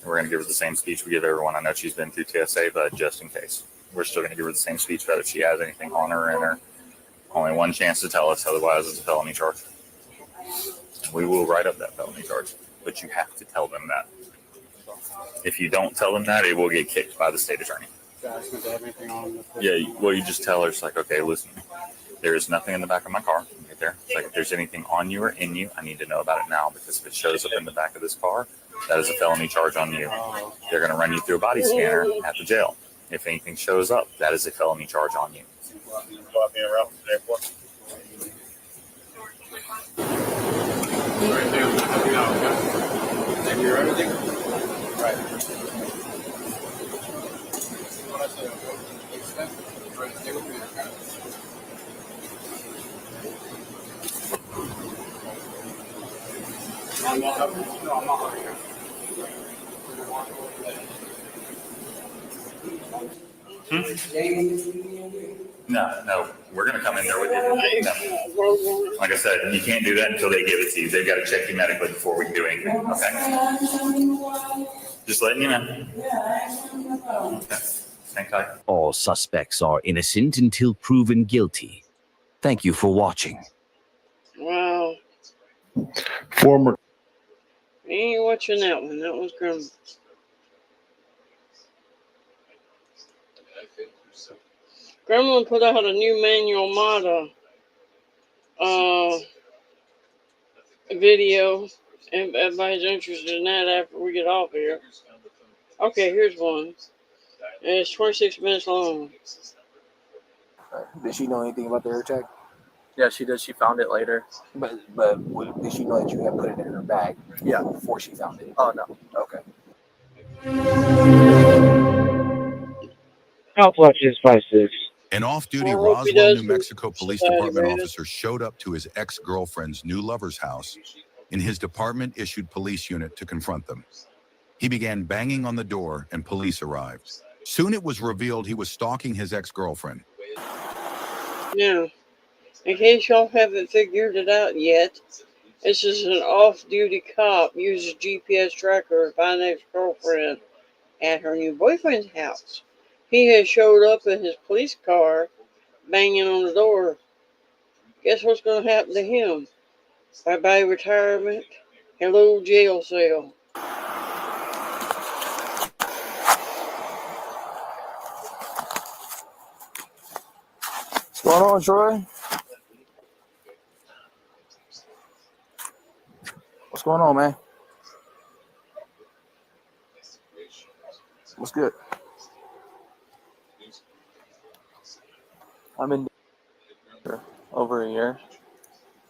We're going to give her the same speech we give everyone. I know she's been through TSA, but just in case. We're still going to give her the same speech whether she has anything on her or in her. Only one chance to tell us, otherwise it's a felony charge. We will write up that felony charge, but you have to tell them that. If you don't tell them that, it will get kicked by the state attorney. Yeah, well, you just tell her, it's like, okay, listen, there is nothing in the back of my car. Right there. It's like, if there's anything on you or in you, I need to know about it now, because if it shows up in the back of this car, that is a felony charge on you. They're going to run you through a body scanner at the jail. If anything shows up, that is a felony charge on you. No, we're going to come in there with you. No. Like I said, you can't do that until they give it to you. They've got to check you medically before we can do anything. Okay. Just letting you know. Okay. Hang tight. All suspects are innocent until proven guilty. Thank you for watching. Wow. Former. You ain't watching that one. That one's grim. Gremlin put out a new manual model video. If everybody's interested in that after we get off here. Okay, here's one. It's 26 minutes long. Did she know anything about the air tag? Yeah, she did. She found it later. But did she know that you had put it in her bag? Yeah. Before she found it? Oh, no. Okay. Outwatches 5-6. An off-duty Roswell, New Mexico Police Department officer showed up to his ex-girlfriend's new lover's house in his department-issued police unit to confront them. He began banging on the door and police arrived. Soon it was revealed he was stalking his ex-girlfriend. Now, in case y'all haven't figured it out yet, this is an off-duty cop uses GPS tracker to find ex-girlfriend at her new boyfriend's house. He has showed up in his police car, banging on the door. Guess what's going to happen to him? Bye-bye retirement. Hello jail cell. What's going on, Troy? What's going on, man? What's good? I've been for over a year,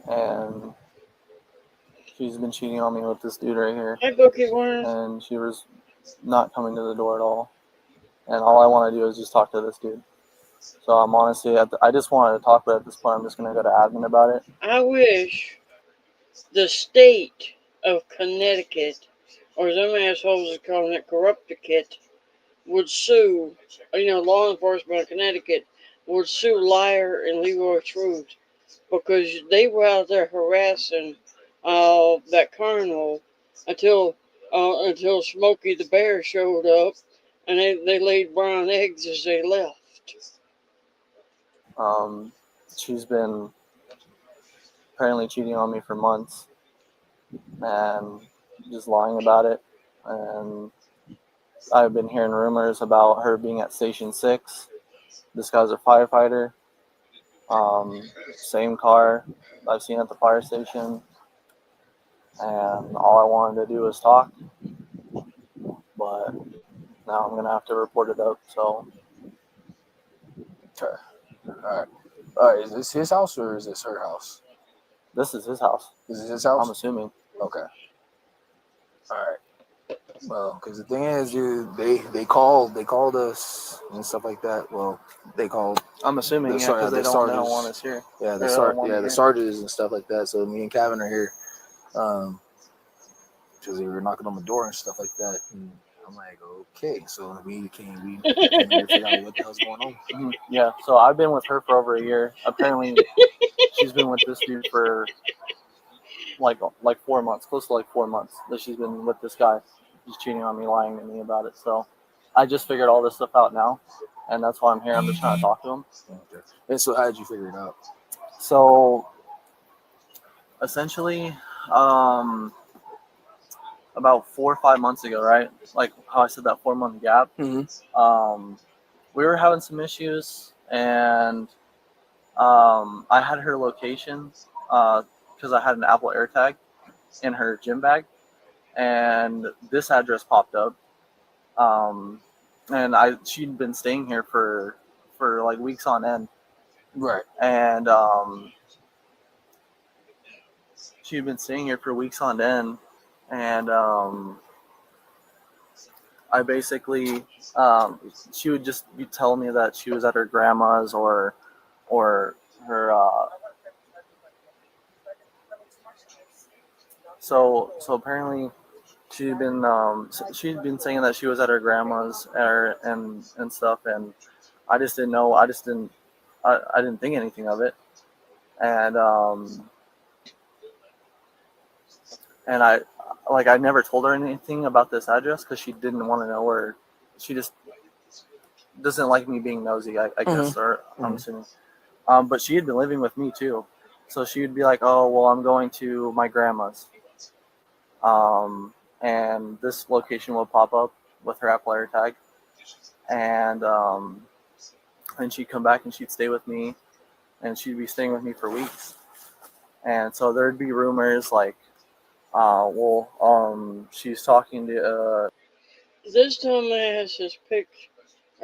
and she's been cheating on me with this dude right here. Hey, Bookie Warren. And she was not coming to the door at all. And all I want to do is just talk to this dude. So I'm honestly, I just wanted to talk, but at this point, I'm just going to go to admin about it. I wish the state of Connecticut, or some assholes are calling it Corrupticate, would sue, law enforcement of Connecticut would sue Liar and Leroy Truth because they were out there harassing that colonel until Smokey the Bear showed up and they laid brown eggs as they left. She's been apparently cheating on me for months and just lying about it. And I've been hearing rumors about her being at Station 6. This guy's a firefighter. Same car I've seen at the fire station. And all I wanted to do was talk. But now I'm going to have to report it up. So. Okay. All right. Is this his house or is this her house? This is his house. This is his house? I'm assuming. Okay. All right. Well, because the thing is, dude, they called us and stuff like that. Well, they called. I'm assuming because they don't want us here. Yeah, the sergeants and stuff like that. So me and Kevin are here, because they were knocking on the door and stuff like that. And I'm like, okay, so we came to figure out what the hell's going on. Mm-hmm. Yeah, so I've been with her for over a year. Apparently, she's been with this dude for like 4 months, close to like 4 months that she's been with this guy. He's cheating on me, lying to me about it. So I just figured all this stuff out now, and that's why I'm here. I'm just trying to talk to him. Okay. And so how did you figure it out? So essentially, about 4 or 5 months ago, right? Like how I said, that 4 month gap. Mm-hmm. We were having some issues, and I had her location because I had an Apple AirTag in her gym bag, and this address popped up. And she'd been staying here for like weeks on end. Right. And she'd been staying here for weeks on end. And I basically, she would just be telling me that she was at her grandma's or her. So apparently, she'd been saying that she was at her grandma's and stuff, and I just didn't know. I didn't think anything of it, and I never told her anything about this address because she didn't want to know where. She just doesn't like me being nosy, I guess, or I'm assuming. But she had been living with me too, so she would be like, "Oh, well, I'm going to my grandma's," and this location will pop up with her Apple AirTag, and she'd come back and she'd stay with me, and she'd be staying with me for weeks, and so there'd be rumors like, she's talking to. This dumbass has picked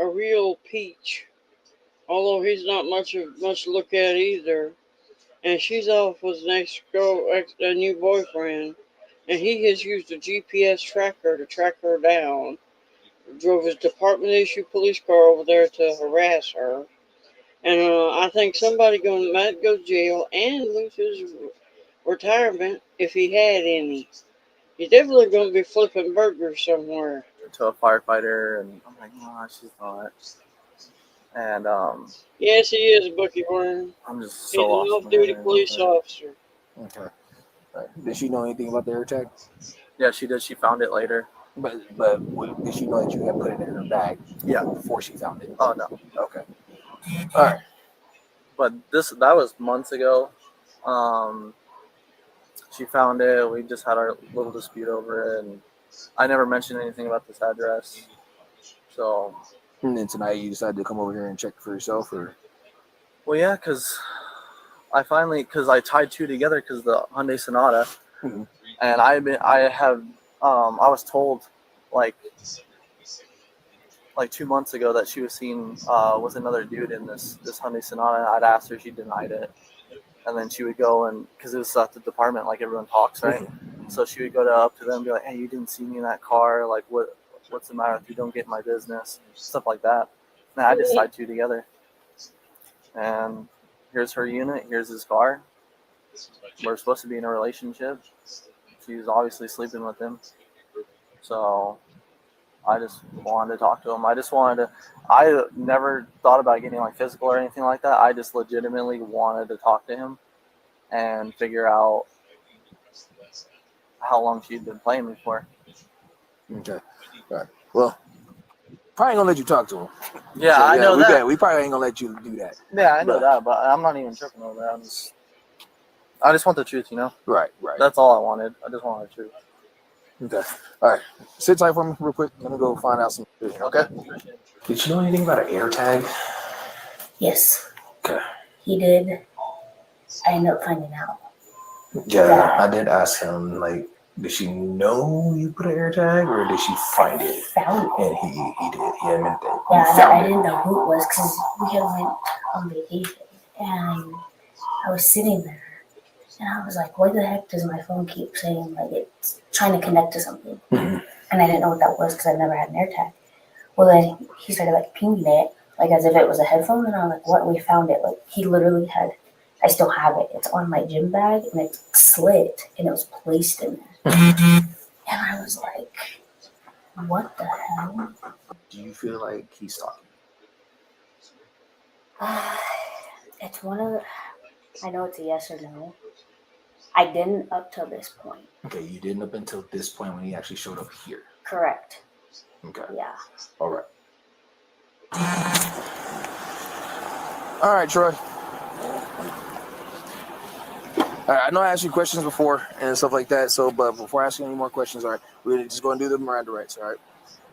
a real peach, although he's not much to look at either. And she's off with a new boyfriend, and he has used a GPS tracker to track her down. Drove his department-issued police car over there to harass her, and I think somebody might go to jail and lose his retirement if he had any. He's definitely going to be flipping burgers somewhere. To a firefighter, and I'm like, no, she's not. And yes, he is, Bucky Brown. I'm just He's so an lost. off-duty police officer. Okay. Did she know anything about the air tag? Yeah, she did. She found it later. But did she know that you had put it in her bag? Yeah. Before she found it. Oh no. Okay. All right. But that was months ago. She found it. We just had our little dispute over it, and I never mentioned anything about this address. So. And then tonight you decided to come over here and check for yourself, or? Well, yeah, because I tied two together because the Hyundai Sonata, and I was told like 2 months ago that she was seen with another dude in this Hyundai Sonata. And I'd asked her, she denied it, and then she would go and because it was at the department, like everyone talks, right? So she would go up to them and be like, "Hey, you didn't see me in that car. Like, what's the matter if you don't get in my business?" Stuff like that. And I just tied two together. And here's her unit. Here's his car. We're supposed to be in a relationship. She's obviously sleeping with him. So I just wanted to talk to him. I never thought about getting like physical or anything like that. I just legitimately wanted to talk to him and figure out how long she'd been playing me for. Okay. All right. Well, probably gonna let you talk to him. Yeah, I know that. We probably ain't gonna let you do that. Yeah, I know that, but I'm not even tripping over that. I just want the truth, Right. That's all I wanted. I just wanted the truth. Okay. All right. Sit tight for me real quick. Let me go find out some. Okay. Did you know anything about an air tag? Yes. Okay. He did. I ended up finding out. Yeah, I did ask him, like, did she know you put an air tag, or did she find it? Found it. And he did. He admitted that. Yeah, I didn't know who it was because we had went on vacation, and I was sitting there, and I was like, why the heck does my phone keep saying, like, it's trying to connect to something? And I didn't know what that was because I've never had an air tag. Well, then he started, like, pinging it, like, as if it was a headphone, and I was like, what? And we found it. Like, he literally had, I still have it. It's on my gym bag, and it's slit, and it was placed in there. And I was like, what the hell? Do you feel like he's talking? It's one of the, I know it's a yes or no. I didn't up till this point. Okay, you didn't up until this point when he actually showed up here. Correct. Okay. Yeah. All right. All right, Troy. All right, I know I asked you questions before and stuff like that, but before asking any more questions, all right, we're just going to do the Miranda rights, all right?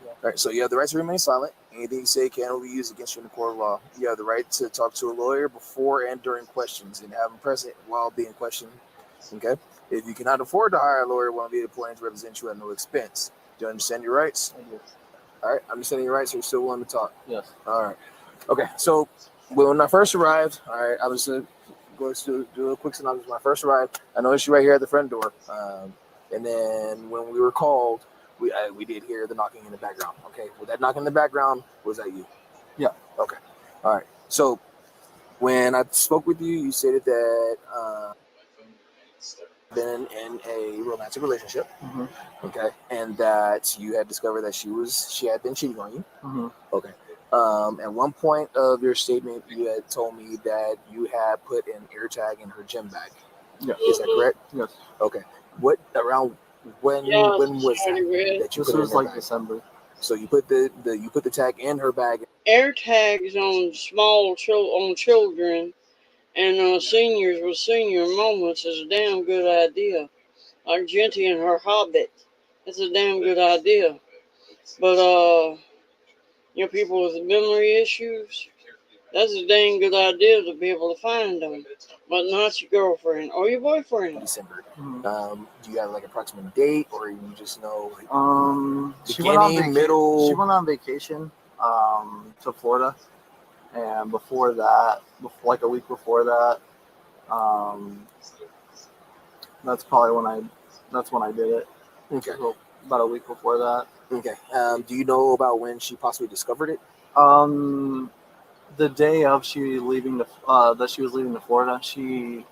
All right, so you have the right to remain silent. Anything you say can be used against you in the court of law. You have the right to talk to a lawyer before and during questions and have him present while being questioned, okay? If you cannot afford to hire a lawyer, won't be appointed to represent you at no expense. Do you understand your rights? I do. All right, understanding your rights, you're still willing to talk? Yes. All right. Okay, so when I first arrived, all right, I was going to do a quick synopsis. When I first arrived, I noticed you right here at the front door. And then when we were called, we did hear the knocking in the background. Okay, with that knocking in the background, was that you? Yeah. Okay. All right. So when I spoke with you, you stated that been in a romantic relationship. Okay, and that you had discovered that she had been cheating on you. Okay. At one point of your statement, you had told me that you had put an air tag in her gym bag. Yeah. Is that correct? Yes. Okay. When was that you This put it was in her like bag? December. So you put the tag in her bag. Air tags on on children and seniors with senior moments is a damn good idea. Like Genty and her Hobbit, it's a damn good idea. But people with memory issues, that's a dang good idea to be able to find them, but not your girlfriend or your boyfriend. December. Do you have like approximate date, or you just know? She went on middle. She went on vacation to Florida, and before that, like a week before that, that's when I did it. Okay. So about a week before that. Okay. Do you know about when she possibly discovered it? The day of that she was leaving to Florida, she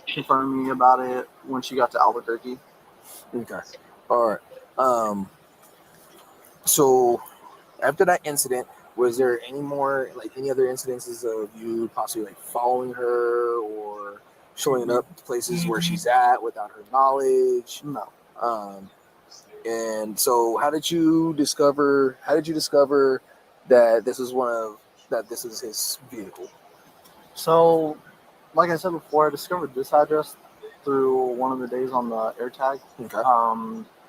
confirmed me about it when she got to Albuquerque. Okay. All right. So after that incident, was there any more, like any other incidences of you possibly like following her or showing up to places where she's at without her knowledge? No. And so how did you discover that this is his vehicle? So, like I said before, I discovered this address through one of the days on the AirTag. Okay.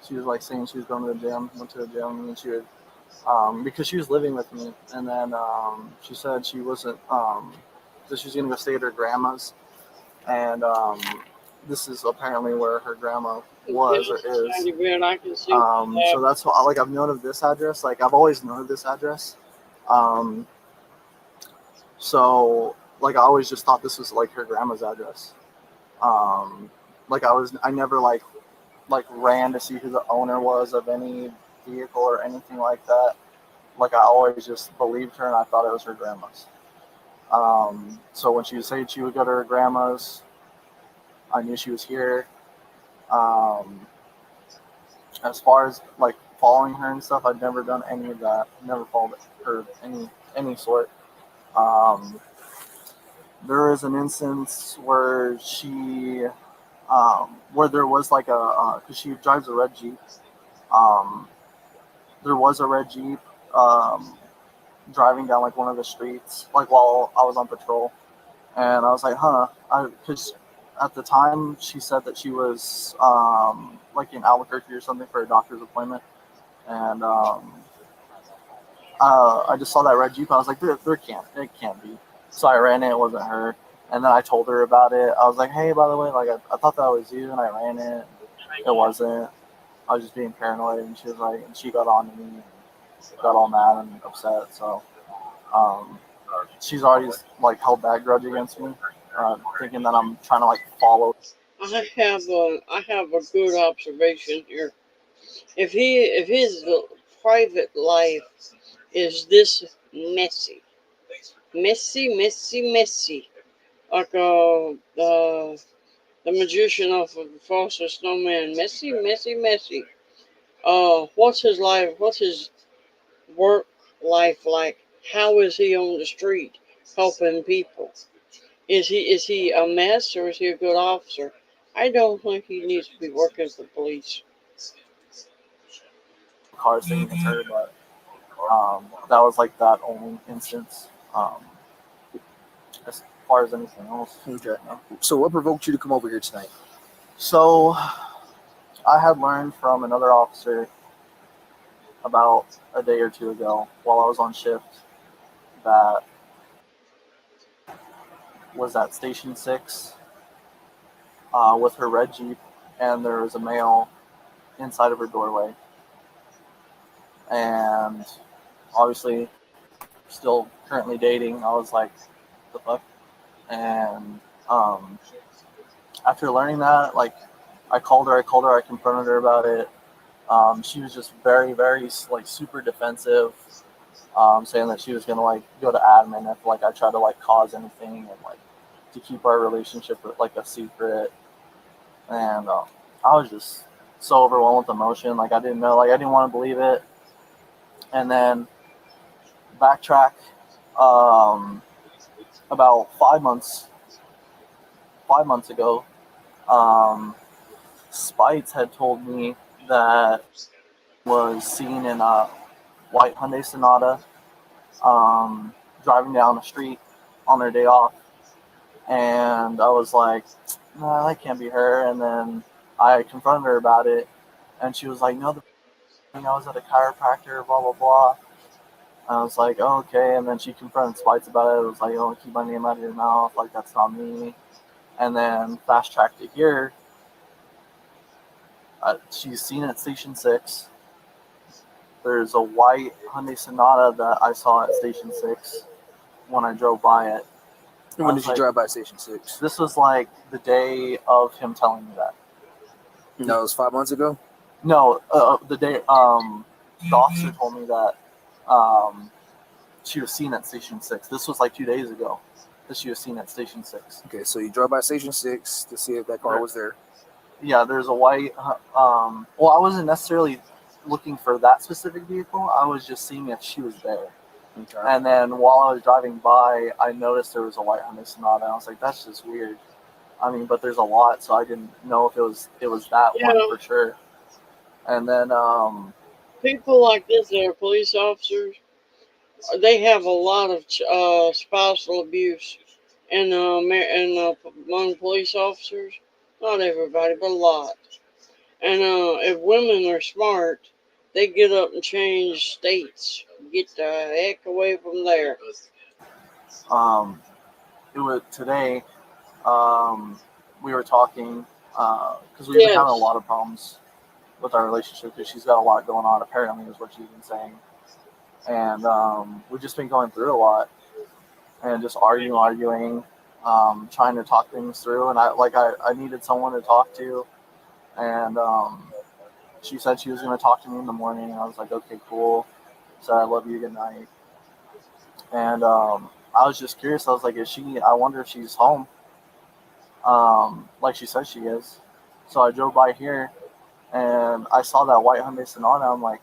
She was like saying she was going to the gym, went to the gym, and then she would, because she was living with me, and then she said she wasn't, that she was going to go stay at her grandma's, and this is apparently where her grandma was or is. I can see So that's why, like, I've known of this address. Like, I've always known of this address. So, like, I always just thought this was like her grandma's address. Like, I never like ran to see who the owner was of any vehicle or anything like that. Like, I always just believed her and I thought it was her grandma's. So when she would say she would go to her grandma's, I knew she was here. As far as like following her and stuff, I've never done any of that. Never followed her any sort. There is an instance where she, where there was like because she drives a red Jeep. There was a red Jeep driving down like one of the streets, like while I was on patrol, and I was like, because at the time she said that she was like in Albuquerque or something for a doctor's appointment, and I just saw that red Jeep. I was like, it can't be. So I ran it wasn't her, and then I told her about it. I was like, hey, by the way, like I thought that was you, and I ran it. It wasn't. I was just being paranoid, and she was like, and she got on to me, and got all mad and upset. So she's already like held that grudge against me, thinking that I'm trying to like follow. I have a good observation here. If his private life is this messy, like the magician off of the Frosted Snowman, messy. What's his life? What's his work life like? How is he on the street helping people? Is he a mess or is he a good officer? I don't think he needs to be working for police. Cars thinking it's her, but that was like that only instance. As far as anything else. Okay. So what provoked you to come over here tonight? So I had learned from another officer about a day or two ago while I was on shift that was at Station 6 with her red Jeep, and there was a male inside of her doorway. And obviously, still currently dating, I was like, the fuck? And after learning that, like, I called her, I confronted her about it. She was just very, very, like, super defensive, saying that she was gonna like go to admin if like I tried to like cause anything and like to keep our relationship like a secret. And I was just so overwhelmed with emotion, like I didn't know, like I didn't want to believe it. And then backtrack, about 5 months ago, Spites had told me that was seen in a white Hyundai Sonata, driving down the street on their day off. And I was like, no, that can't be her. And then I confronted her about it, and she was like, no, I was at a chiropractor, blah, blah, blah. And I was like, oh, okay. And then she confronted Spites about it. It was like, oh, keep my name out of your mouth. Like, that's not me. And then fast track to here. She's seen at Station 6. There's a white Hyundai Sonata that I saw at Station 6 when I drove by it. And when did you drive by Station 6? This was like the day of him telling me that. No, it was 5 months ago? No, the day the officer told me that she was seen at Station 6. This was like 2 days ago that she was seen at Station 6. Okay, so you drove by Station 6 to see if that car was there. Yeah, there's a white. Well, I wasn't necessarily looking for that specific vehicle. I was just seeing if she was there. Okay. And then while I was driving by, I noticed there was a white Hyundai Sonata. I was like, that's just weird. I mean, but there's a lot, so I didn't know if it was that Yeah. one for sure. And then People like this that are police officers, they have a lot of spousal abuse among police officers. Not everybody, but a lot. And if women are smart, they get up and change states. Get the heck away from there. it was today. We were talking because we've been having a lot of problems with our relationship because she's got a lot going on. Apparently, is what she's been saying, and we've just been going through a lot and just arguing, trying to talk things through. And I needed someone to talk to, and she said she was going to talk to me in the morning. And I was like, okay, cool. Said I love you, good night. And I was just curious. I was like, I wonder if she's home. Like she said she is. So I drove by here and I saw that white Hyundai Sonata. I'm like,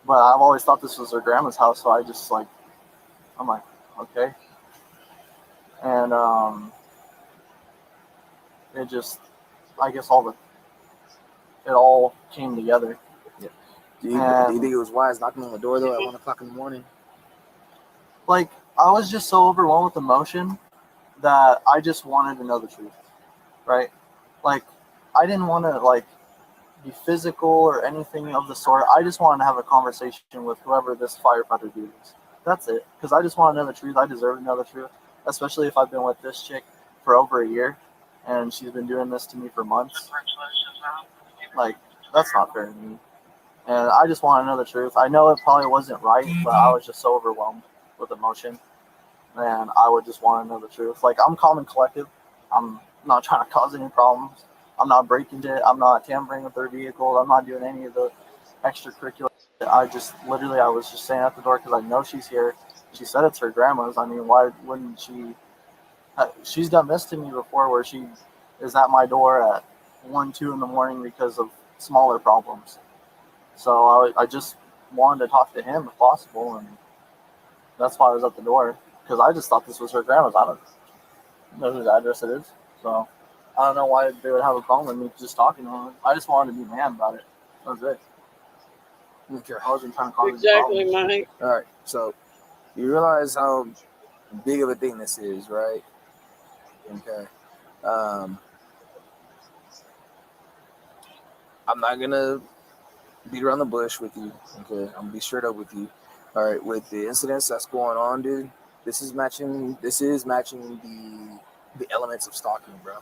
but I've always thought this was her grandma's house. So I'm like, okay. And it just, I guess it all came together. Yeah. Do you think it was wise knocking on the door though at 1 o'clock in the morning? Like, I was just so overwhelmed with emotion that I just wanted to know the truth, right? Like, I didn't want to be physical or anything of the sort. I just wanted to have a conversation with whoever this firefighter dude is. That's it. Because I just want to know the truth. I deserve to know the truth, especially if I've been with this chick for over a year and she's been doing this to me for months. Like, that's not fair to me. And I just want to know the truth. I know it probably wasn't right, but I was just so overwhelmed with emotion. And I would just want to know the truth. Like, I'm calm and collective. I'm not trying to cause any problems. I'm not breaking it. I'm not tampering with their vehicles. I'm not doing any of the extracurricular. I was just standing at the door because I know she's here. She said it's her grandma's. I mean, why wouldn't she? She's done this to me before where she is at my door at 1, 2 in the morning because of smaller problems. So I just wanted to talk to him if possible. And that's why I was at the door. Because I just thought this was her grandma's. I don't know whose address it is. So I don't know why they would have a problem with me just talking to her. I just wanted to be man about it. That was it. Okay. I wasn't trying to cause Exactly, any problems. Mike. All right. So you realize how big of a thing this is, right? Okay. I'm not gonna beat around the bush with you. Okay. I'm gonna be straight up with you. All right. With the incidents that's going on, dude, this is matching the elements of stalking, bro.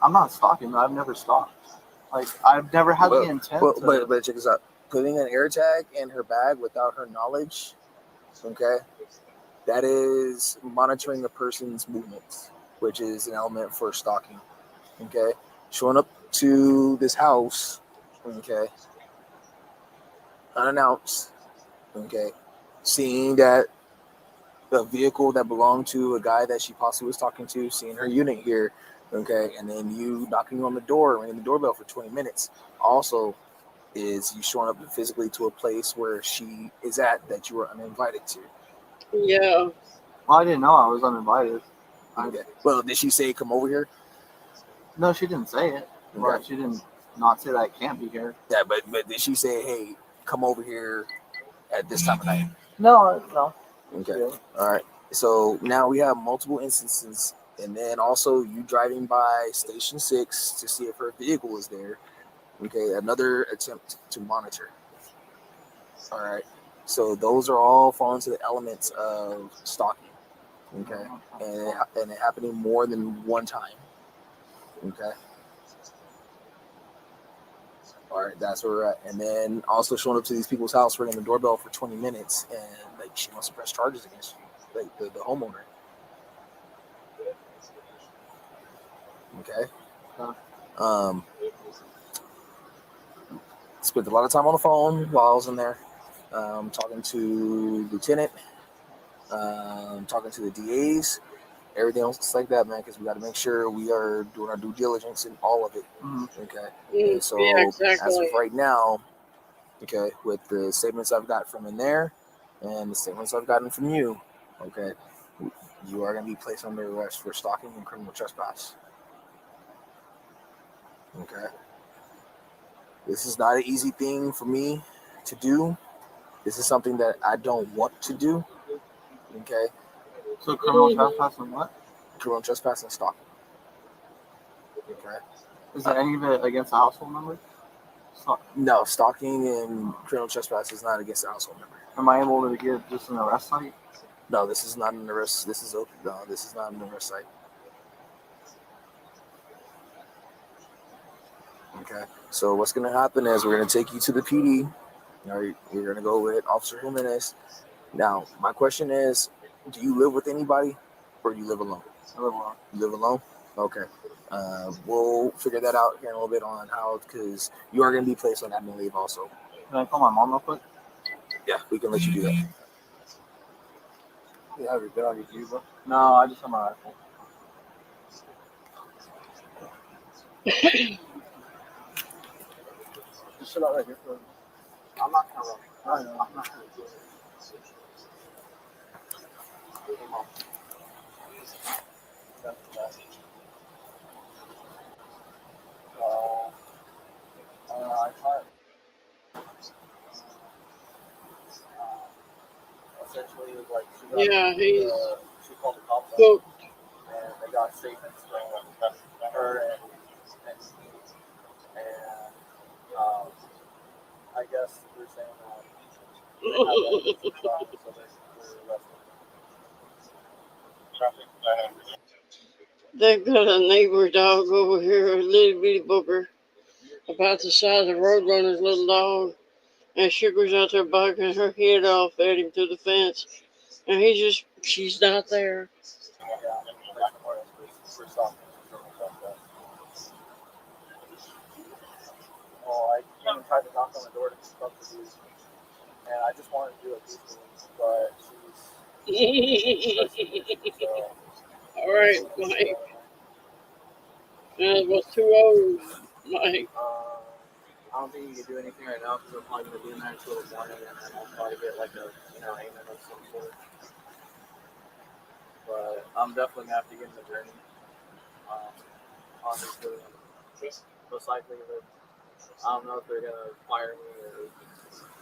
I'm not stalking. I've never stalked. Like, I've never had the intent. But check this out. Putting an air tag in her bag without her knowledge, okay, that is monitoring a person's movements, which is an element for stalking. Okay, showing up to this house, okay, unannounced, okay, seeing that the vehicle that belonged to a guy that she possibly was talking to, seeing her unit here, okay, and then you knocking on the door, ringing the doorbell for 20 minutes, also is you showing up physically to a place where she is at that you were uninvited to. Yeah. Well, I didn't know I was uninvited. Okay. Well, did she say come over here? No, she didn't say it. But Okay. she didn't not say that I can't be here. Yeah, but did she say, hey, come over here at this time of night? No. Okay. All right. So now we have multiple instances, and then also you driving by Station 6 to see if her vehicle is there. Okay. Another attempt to monitor. All right. So those are all falling to the elements of stalking. Okay. And it happening more than one time. Okay. All right, that's where we're at. And then also showing up to these people's house, ringing the doorbell for 20 minutes, and she wants to press charges against you, like the homeowner. Okay. Spent a lot of time on the phone while I was in there, talking to Lieutenant, talking to the DAs, everything else like that, man, because we got to make sure we are doing our due diligence in all of it. Okay. And so Yeah, as of exactly. right now, okay, with the statements I've got from in there and the statements I've gotten from you, okay, you are going to be placed under arrest for stalking and criminal trespass. Okay. This is not an easy thing for me to do. This is something that I don't want to do. Okay. So criminal trespass and what? Criminal trespass and stalking. Okay. Is there any of it against a household member? No, stalking and criminal trespass is not against a household member. Am I able to get just an arrest site? No, this is not an arrest. This is not an arrest site. Okay. So what's going to happen is we're going to take you to the PD. All right, we're going to go with Officer Jimenez. Now, my question is, do you live with anybody or do you live alone? I live alone. You live alone? Okay. We'll figure that out here in a little bit on how, because you are going to be placed on admin leave also. Can I call my mom real quick? Yeah, we can let you do that. You have your dog with you, bro? No, I just have my rifle. Just sit out right here for I'm not gonna run. I know. I'm not gonna do it. Come on. That's the best. I tried. Essentially, it was like she called the cops on and they got statements from her and I guess they're saying They've got a neighbor dog over here, a little bitty booger, about the size of Roadrunner's little dog. And Sugar's out there barking her head off at him through the fence. And she's not there. Well, I came and tried to knock on the door to talk to you, and I just wanted to do it peacefully, but she's. All right, Mike. That was 2-0, Mike. I don't think you can do anything right now because I'm probably going to be in there until the morning, and then I'll probably get like a amen of some sort. But I'm definitely going to have to get in the journey. Obviously, most likely, I don't know if they're going to fire me or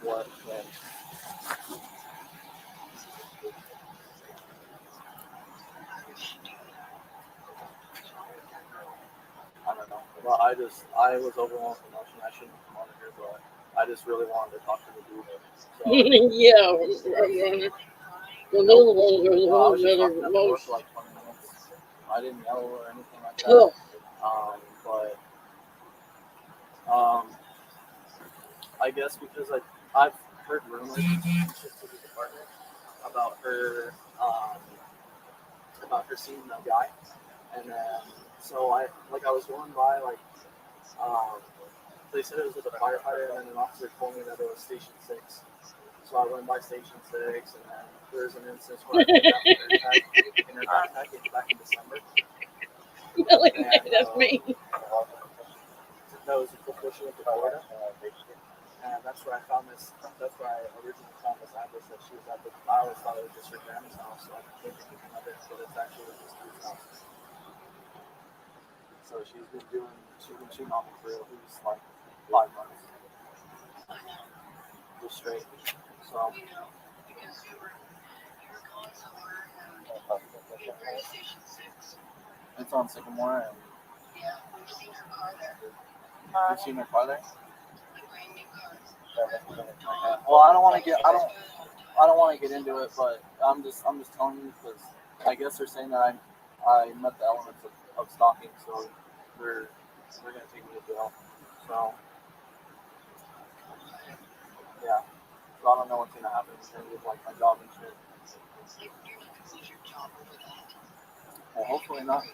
what, but I don't know. Well, I was overwhelmed with emotion. I shouldn't have come on here, but I just really wanted to talk to the dude. So, Yeah, the little ones are the ones that are most. For like 20 minutes. I didn't yell or anything like that. But I guess because I've heard rumors to the department about her seeing the guy, and then so I was going by they said it was with a firefighter, and then an officer told me that it was Station 6. So I went by Station 6, and then there was an instance where I picked up in her backpack back in December. That's me. That was before she went to Florida. And that's where I found this. That's where I originally found this address that she was at. I always thought it was just her grandma's house, so I couldn't think of it, but it's actually just her house. So she's been cheating on me for at least like 5 months. Just straight. So. It's on Sycamore. And you've seen her car there? Well, I don't want to get into it, but I'm just telling you because I guess they're saying that I met the elements of stalking, so they're gonna take me to jail. So yeah, so I don't know what's gonna happen in terms of like my job and shit. Well, hopefully not.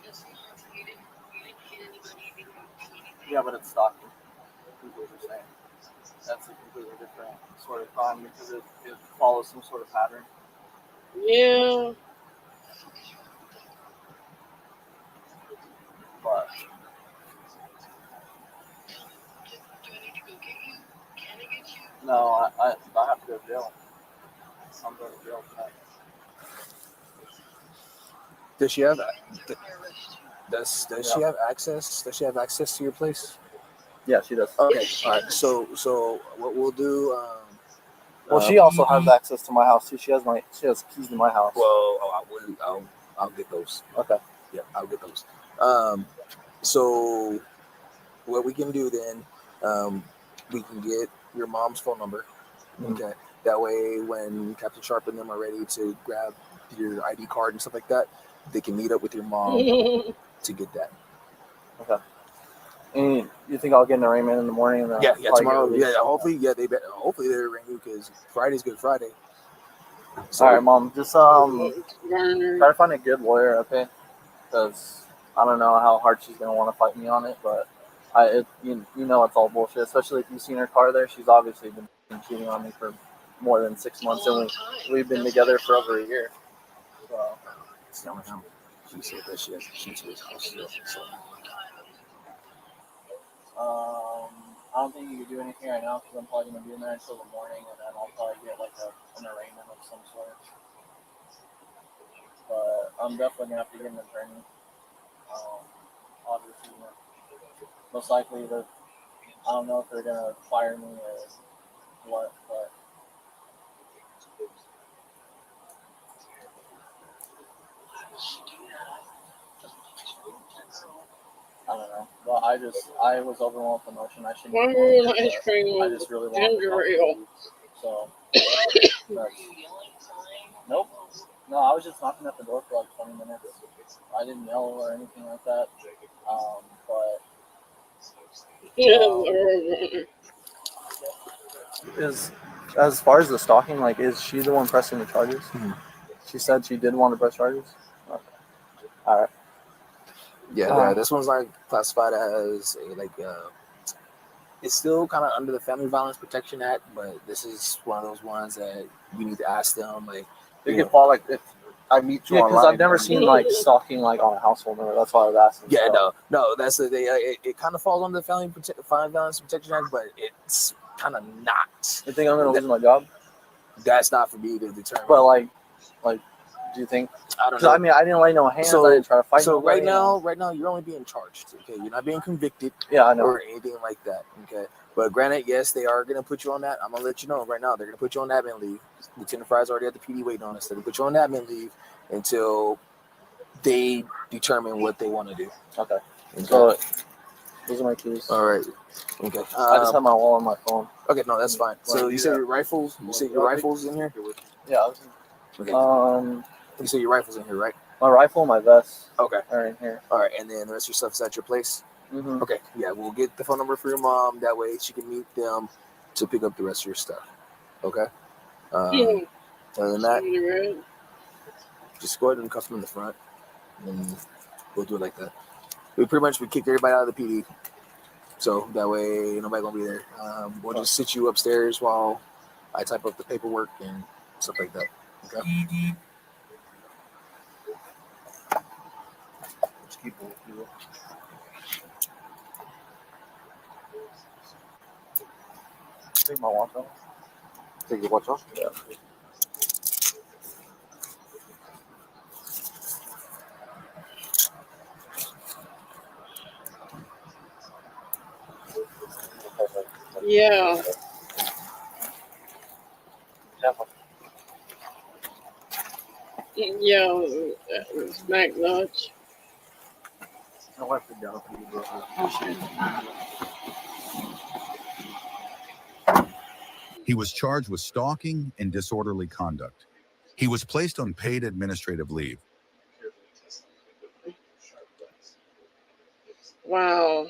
Yeah, but it's stalking. People are saying that's a completely different sort of crime because it follows some sort of pattern. Yeah. No, I have to go to jail. I'm going to jail tonight. Does she have does she have access? Does she have access to your place? Yeah, she does. Okay, all right. So what we'll do? Well, she also has access to my house too. She has keys to my house. Well, I'll get those. Okay. Yeah, I'll get those. So what we can do then, we can get your mom's phone number. Okay. That way, when Captain Sharp and them are ready to grab your ID card and stuff like that, they can meet up with your mom to get that. Okay. And you think I'll get an arraignment in the morning? And Yeah, tomorrow. Yeah, hopefully, hopefully they arraign you because Friday's Good Friday. So, all right, Mom. Just try to find a good lawyer, okay? Because I don't know how hard she's gonna want to fight me on it, but you know it's all bullshit. Especially if you've seen her car there, she's obviously been cheating on me for more than 6 months, and we've been together for over a year. So it's not him. She said that she has a key to his house still. So. I don't think you can do anything right now because I'm probably gonna be in there until the morning, and then I'll probably get like an arraignment of some sort. But I'm definitely gonna have to get an attorney. Obviously, most likely I don't know if they're gonna fire me or what, but I don't know. Well, I was overwhelmed with emotion. I shouldn't. Ice cream I with just really ginger ale. So nope. No, I was just knocking at the door for like 20 minutes. I didn't yell or anything like that. But is as far as the stalking, like, is she the one pressing the charges? Mm-hmm. She said she did want to press charges. Okay. All right. Yeah, this one's like classified as it's still kind of under the Family Violence Protection Act, but this is one of those ones that you need to ask them. Like, they could fall like if I meet you online. Because I've never seen like stalking like on a household member. That's why I was asking. Yeah, no, that's the thing. It kind of falls under the Family Violence Protection Act, but it's kind of not. You think I'm gonna lose my job? That's not for me to determine. But like, do you think? I don't know. I mean, I didn't lay no hands. I didn't try to fight. So right now, you're only being charged. Okay, you're not being convicted. Yeah, I know. Or anything like that. Okay, but granted, yes, they are gonna put you on that. I'm gonna let you know right now. They're gonna put you on admin leave. Lieutenant Fry's already at the PD waiting on us. They're gonna put you on admin leave until they determine what they want to do. Okay. So those are my keys. All right. Okay. I just have my wallet on my phone. Okay, no, that's fine. So you said your rifles? You said your rifles in here? Yeah. Okay. You said your rifles in here, right? My rifle and my vest. Okay. Are in here. All right, and then the rest of your stuff's at your place? Mm-hmm. Okay, yeah, we'll get the phone number for your mom. That way she can meet them to pick up the rest of your stuff. Okay? Other than that, just go ahead and cuff them in the front, and we'll do it like that. We kicked everybody out of the PD, so that way nobody gonna be there. We'll just sit you upstairs while I type up the paperwork and stuff like that. Okay? Just keep it. Take my watch off. Take your watch off? Yeah. Yeah. Yeah, smack nuts. I wipe it down for you, bro. He was charged with stalking and disorderly conduct. He was placed on paid administrative leave. Wow.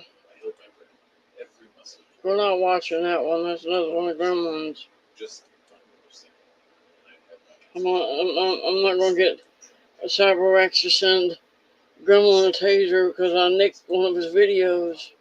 We're not watching that one. That's another one of Gremlins. I'm not going to get a CyberX to send Gremlin a taser because I nicked one of his videos.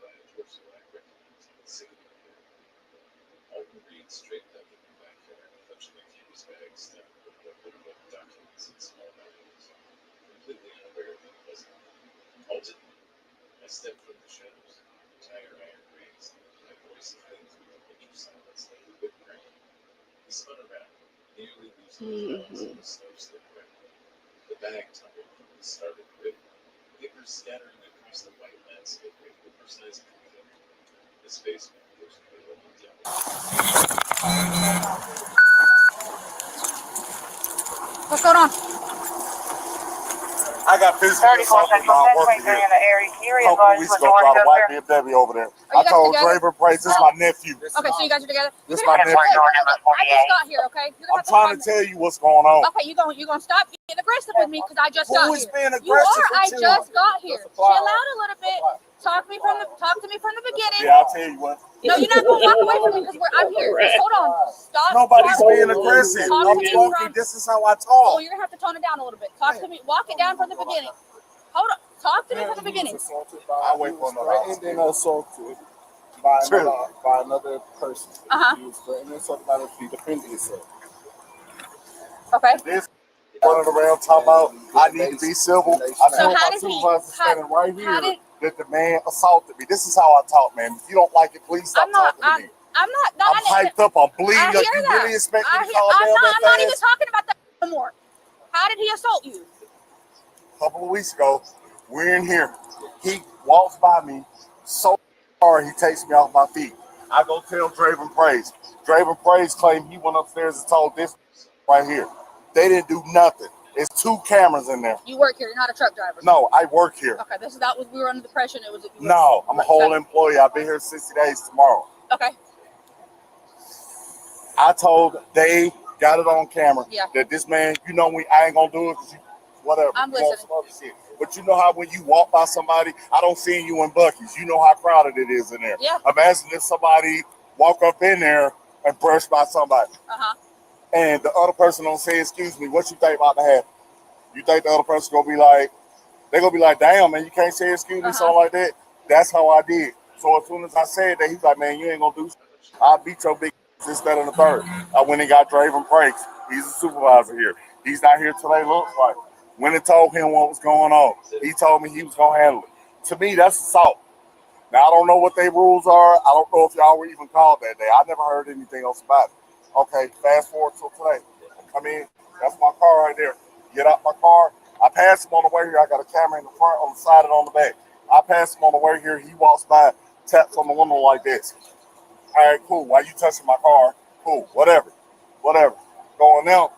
What's going on? I got physical assault in my work here. A couple weeks ago, brought a white BMW over there. I told Draper Price, this is my nephew. Okay, so you guys are together? This is my nephew. I just got here, okay? I'm trying to tell you what's going on. Okay, you gonna stop getting aggressive with me because I just got here. Who is being You aggressive are. I with you? just got here. Chill out a little bit. Talk to me from the beginning. Yeah, I'll tell you what. No, you're not gonna walk away from me because I'm here. Just hold on. Stop. Nobody's being aggressive. I'm talking. This is how I talk. Oh, you're gonna have to tone it down a little bit. Talk to me. Walk it down from the beginning. Hold on. Talk to me from the beginning. I'll wait for another. Threatened and assaulted by another person. He was threatened and assaulted by he defended himself. Okay. This running around talking about I need to be civil. I So told how my did he? supervisor standing right How here did? that the man assaulted me. This is how I talk, man. If you don't like it, please stop talking to me. I'm not. I'm hyped up. I'm bleeding. I Like hear you that. really expect me I to hear, calm I'm down not. that I'm not even fast? talking about that anymore. How did he assault you? A couple of weeks ago, we're in here. He walks by me so hard he takes me off my feet. I go tell Draven Praise. Draven Praise claimed he went upstairs and told this right here. They didn't do nothing. It's 2 cameras in there. You work here. You're not a truck driver. No, I work here. Okay, that was we were under the impression it was. No, I'm a whole employee. I'll be here 60 days tomorrow. Okay. I told they got it on camera that this man, I ain't gonna do it because whatever. I'm you want listening. some other shit. But you know how when you walk by somebody, I don't see you in Buc-ee's. You know how crowded it is in there. Yeah. Imagine if somebody walk up in there and brush by somebody. And the other person don't say, excuse me, what you think about to happen? You think the other person gonna be like, they're gonna be like, damn, man, you can't say excuse me, something like that? That's how I did. So as soon as I said that, he's like, man, you ain't gonna do shit. I'll beat your big this, that, and the third. I went and got Draven Prakes. He's a supervisor here. He's not here today, looks like. Went and told him what was going on. He told me he was gonna handle it. To me, that's assault. Now, I don't know what their rules are. I don't know if y'all were even called that day. I never heard anything else about it. Okay, fast forward till today. Come in. That's my car right there. Get out my car. I passed him on the way here. I got a camera in the front, on the side, and on the back. I passed him on the way here. He walks by, taps on the window like this. All right, cool. Why you touching my car? Cool. Whatever. Going out.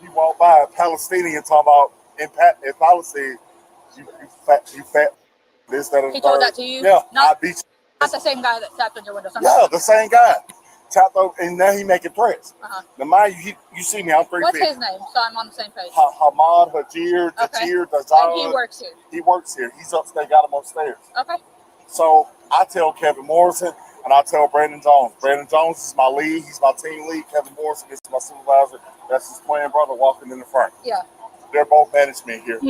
He walked by a Palestinian talking about in Palestine, you fat. This, that, and He the told third. that to you? Yeah, I Not beat you. the same guy that tapped on your window. Yeah, the same guy. Tapped over, and now he making threats. Now, mind you see me, I'm 3 What's feet. his name? So I'm on the same page. Hamad, Hajir, Tajir, Dazan. And he works here. He works here. He's upstairs, got him upstairs. Okay. So I tell Kevin Morrison, and I tell Brandon Jones. Brandon Jones is my lead. He's my team lead. Kevin Morrison is my supervisor. That's his twin brother walking in the front. Yeah. They're both management here.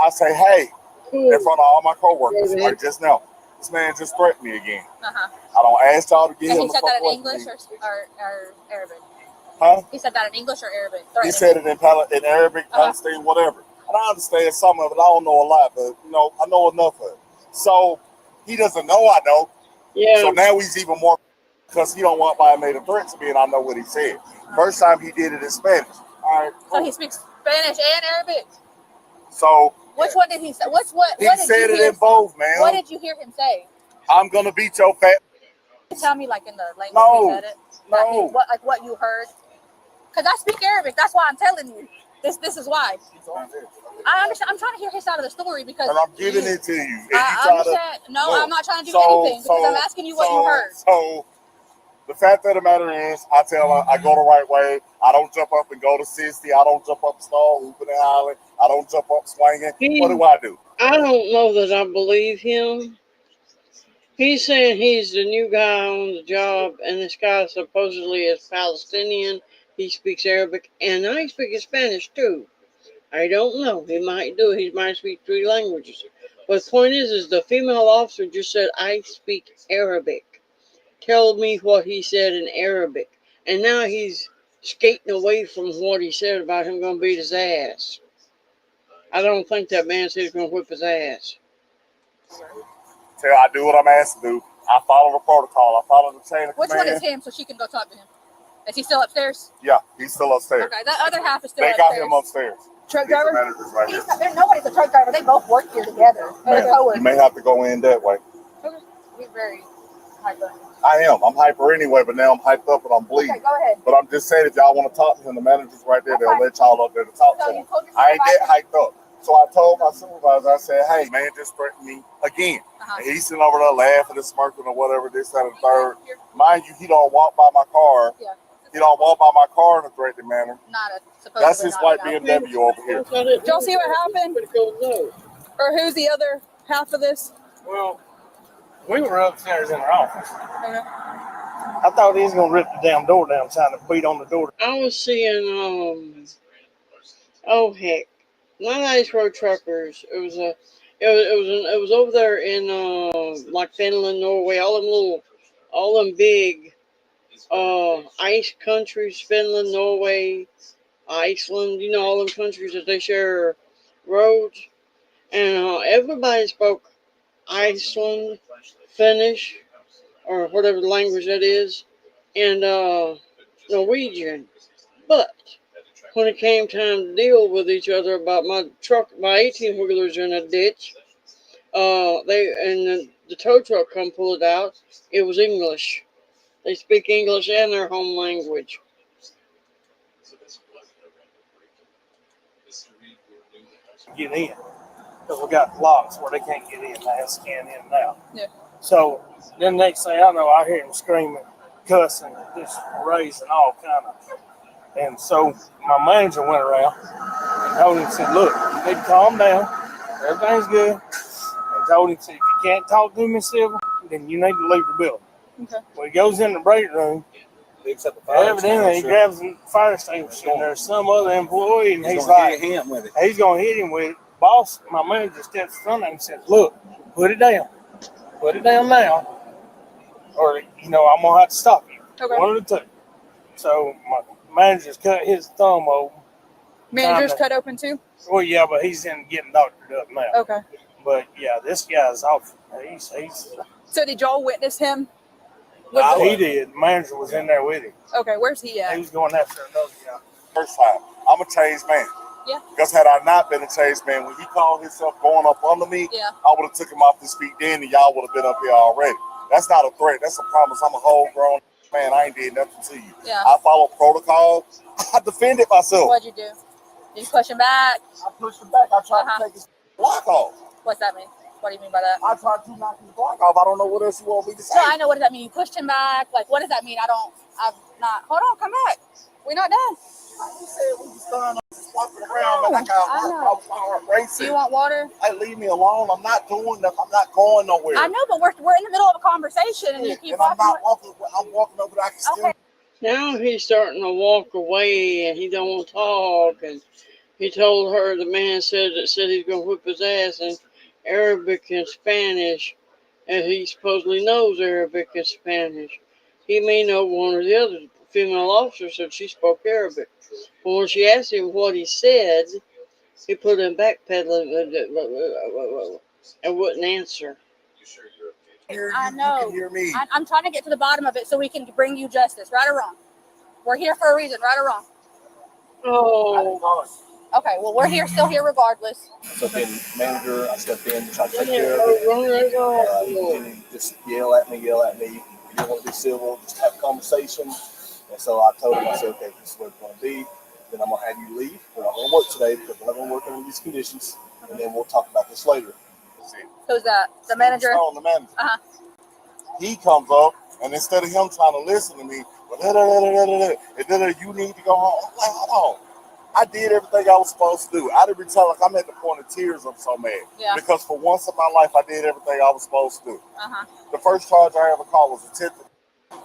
I say, hey, in front of all my coworkers, like just now, this man just threatened me again. I don't ask y'all to get And him he said the that fuck in English or Arabic? Huh? He said that in English or Arabic? He said it in Arabic, Palestine, whatever. And I understand some of it. I don't know a lot, but I know enough of it. So he doesn't know I know. Yeah. So now he's even more because he don't want by made a threat to me, and I know what he said. First time he did it in Spanish. All right. Cool. So he speaks Spanish and Arabic. So which one did he say? What he did said you it hear? in both, man. What did you hear him say? I'm gonna beat your fat. Tell me like in the language No, he said it. no. What you heard? Because I speak Arabic. That's why I'm telling you. This is why. I understand. I'm trying to hear his side of the story because. And I'm giving it to you. I understand. No, I'm not trying to do anything because I'm asking you what you heard. So the fact of the matter is, I tell her I go the right way. I don't jump up and go to 60. I don't jump up stall, hooping and hollering. I don't jump up swinging. What do I do? I don't know that I believe him. He's saying he's the new guy on the job, and this guy supposedly is Palestinian. He speaks Arabic, and I speak Spanish too. I don't know. He might do it. He might speak 3 languages. But the point is the female officer just said, I speak Arabic. Tell me what he said in Arabic. And now he's skating away from what he said about him going to beat his ass. I don't think that man said he's going to whip his ass. I do what I'm asked to do. I follow the protocol. I follow the chain of Which command. one is him so she can go talk to him? Is he still upstairs? Yeah, he's still upstairs. Okay, that other half is still They upstairs. got him upstairs. Truck He's the driver? manager's right here. There's nobody's a truck driver. They both work here together. You may have to go in that way. Okay. He's very hyper. I am. I'm hyper anyway, but now I'm hyped up and I'm bleeding. Okay, go ahead. But I'm just saying, if y'all want to talk to him, the manager's right there. They'll let y'all up there to talk to him. I ain't get hyped up. So I told my supervisor, I said, hey, man, just threatened me again. And he's sitting over there laughing and smirking or whatever, this, that, and third. Mind you, he don't walk by my car. Yeah. He don't walk by my car in a threatening manner. That's his white not BMW over here. Did y'all see what happened? Or who's the other half of this? Well, we were upstairs in our office. Okay. I thought he was gonna rip the damn door down, trying to beat on the door. I was seeing oh heck, not Ice Road Truckers. It was over there in like Finland, Norway, all them big ice countries, Finland, Norway, Iceland, you know, all them countries that they share roads. And everybody spoke Iceland, Finnish, or whatever the language that is, and Norwegian. But when it came time to deal with each other about my 18-wheelers in a ditch, the tow truck come pull it out. It was English. They speak English and their home language. Get in, because we got locks where they can't get in. They scan in and out. Yeah. So then next thing I know, I hear him screaming, cussing, just raising all kind of. And so my manager went around and told him, said, look, you need to calm down. Everything's good. And told him, said, if you can't talk to me, Silver, then you need to leave the building. Okay. When he goes in the break room, evidently he grabs the fire extinguisher and there's some other employee and he's like, he's going to hit him with it. Boss, my manager steps in front of him and says, look, put it down. Put it down now, or, I'm going to have to stop you. Okay. One of the two. So my manager's cut his thumb open. Manager's cut open too? Well, yeah, but he's getting doctored up now. Okay. But, yeah, this guy's off. He's So did y'all witness him? he did. The manager was in there with him. Okay, where's he at? He was going after another guy. First time, I'm a changed man. Yeah. Because had I not been a changed man, when he called himself going up under me, Yeah. I would have took him off his feet then and y'all would have been up here already. That's not a threat. That's a promise. I'm a whole grown man. I ain't did nothing to you. Yeah. I follow protocol. I defended myself. What'd you do? Did you push him back? I pushed him back. I tried to take his block off. What's that mean? What do you mean by that? I tried to knock his block off. I don't know what else you want me to say. No, I know. What does that mean? You pushed him back? Like, what does that mean? I'm not. Hold on, come back. We're not done. You said we was done walking around like I racing. Do you want water? Hey, leave me alone. I'm not doing nothing. I'm not going nowhere. I know, but we're in the middle of a conversation and you keep and I'm walking. not walking. I'm walking over there. I can still. Now he's starting to walk away and he don't want to talk. And he told her, the man said he's going to whip his ass in Arabic and Spanish. And he supposedly knows Arabic and Spanish. He may know one or the other. The female officer said she spoke Arabic. But when she asked him what he said, he put him backpedaling and wouldn't answer. I know. You can hear me. I'm trying to get to the bottom of it so we can bring you justice, right or wrong. We're here for a reason, right or wrong. Oh. Okay, well, we're still here regardless. So in manager, I stepped in, tried to take care of it. He didn't just yell at me. He didn't want to be civil, just have a conversation. And so I told him, I said, okay, this is what it's going to be. Then I'm going to have you leave. We're not going to work today because we're not going to work under these conditions. And then we'll talk about this later. Who's that? The manager? The manager. Uh-huh. He comes up, and instead of him trying to listen to me, you need to go home. I'm like, hold on. I did everything I was supposed to do. I didn't tell like I'm at the point of tears. I'm so mad. Yeah. Because for once in my life, I did everything I was supposed to do. Uh-huh. The first charge I ever called was attempted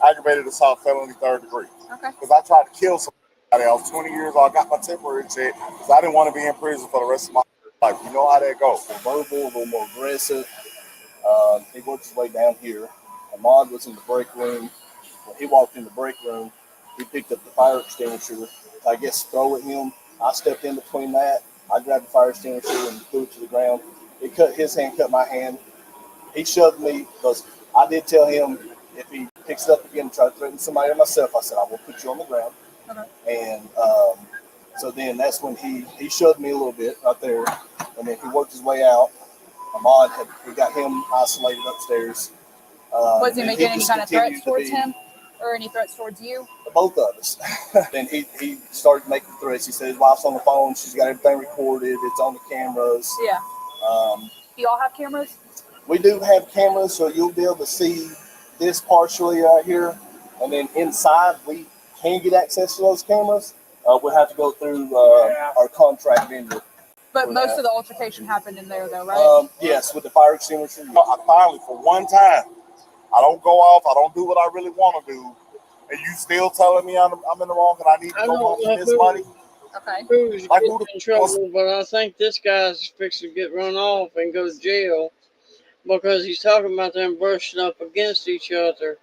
aggravated assault, felony 3rd degree. Okay. Because I tried to kill somebody. I was 20 years old. I got my temporary check because I didn't want to be in prison for the rest of my life. You know how that goes. Verbal, a little more aggressive. He worked his way down here. Ahmad was in the break room. When he walked in the break room, he picked up the fire extinguisher. I guess throw at him. I stepped in between that. I grabbed the fire extinguisher and threw it to the ground. His hand cut my hand. He shoved me because I did tell him if he picks it up again and tries to threaten somebody or myself. I said, I will put you on the ground. Okay. And so then that's when he shoved me a little bit right there. And then he worked his way out. Ahmad we got him isolated upstairs. Was he making any kind of threats towards him? Or any threats towards you? Both of us. Then he started making threats. He said his wife's on the phone. She's got everything recorded. It's on the cameras. Yeah. Do y'all have cameras? We do have cameras, so you'll be able to see this partially right here. And then inside, we can get access to those cameras. We'll have to go through our contract vendor. But most of the altercation happened in there, though, right? Yes, with the fire extinguisher. I finally, for one time, I don't go off. I don't do what I really want to do. And you still telling me I'm in the wrong and I need to go home with this money? Okay. Who's getting in trouble, but I think this guy's fixing to get run off and go to jail because he's talking about them brushing up against each other.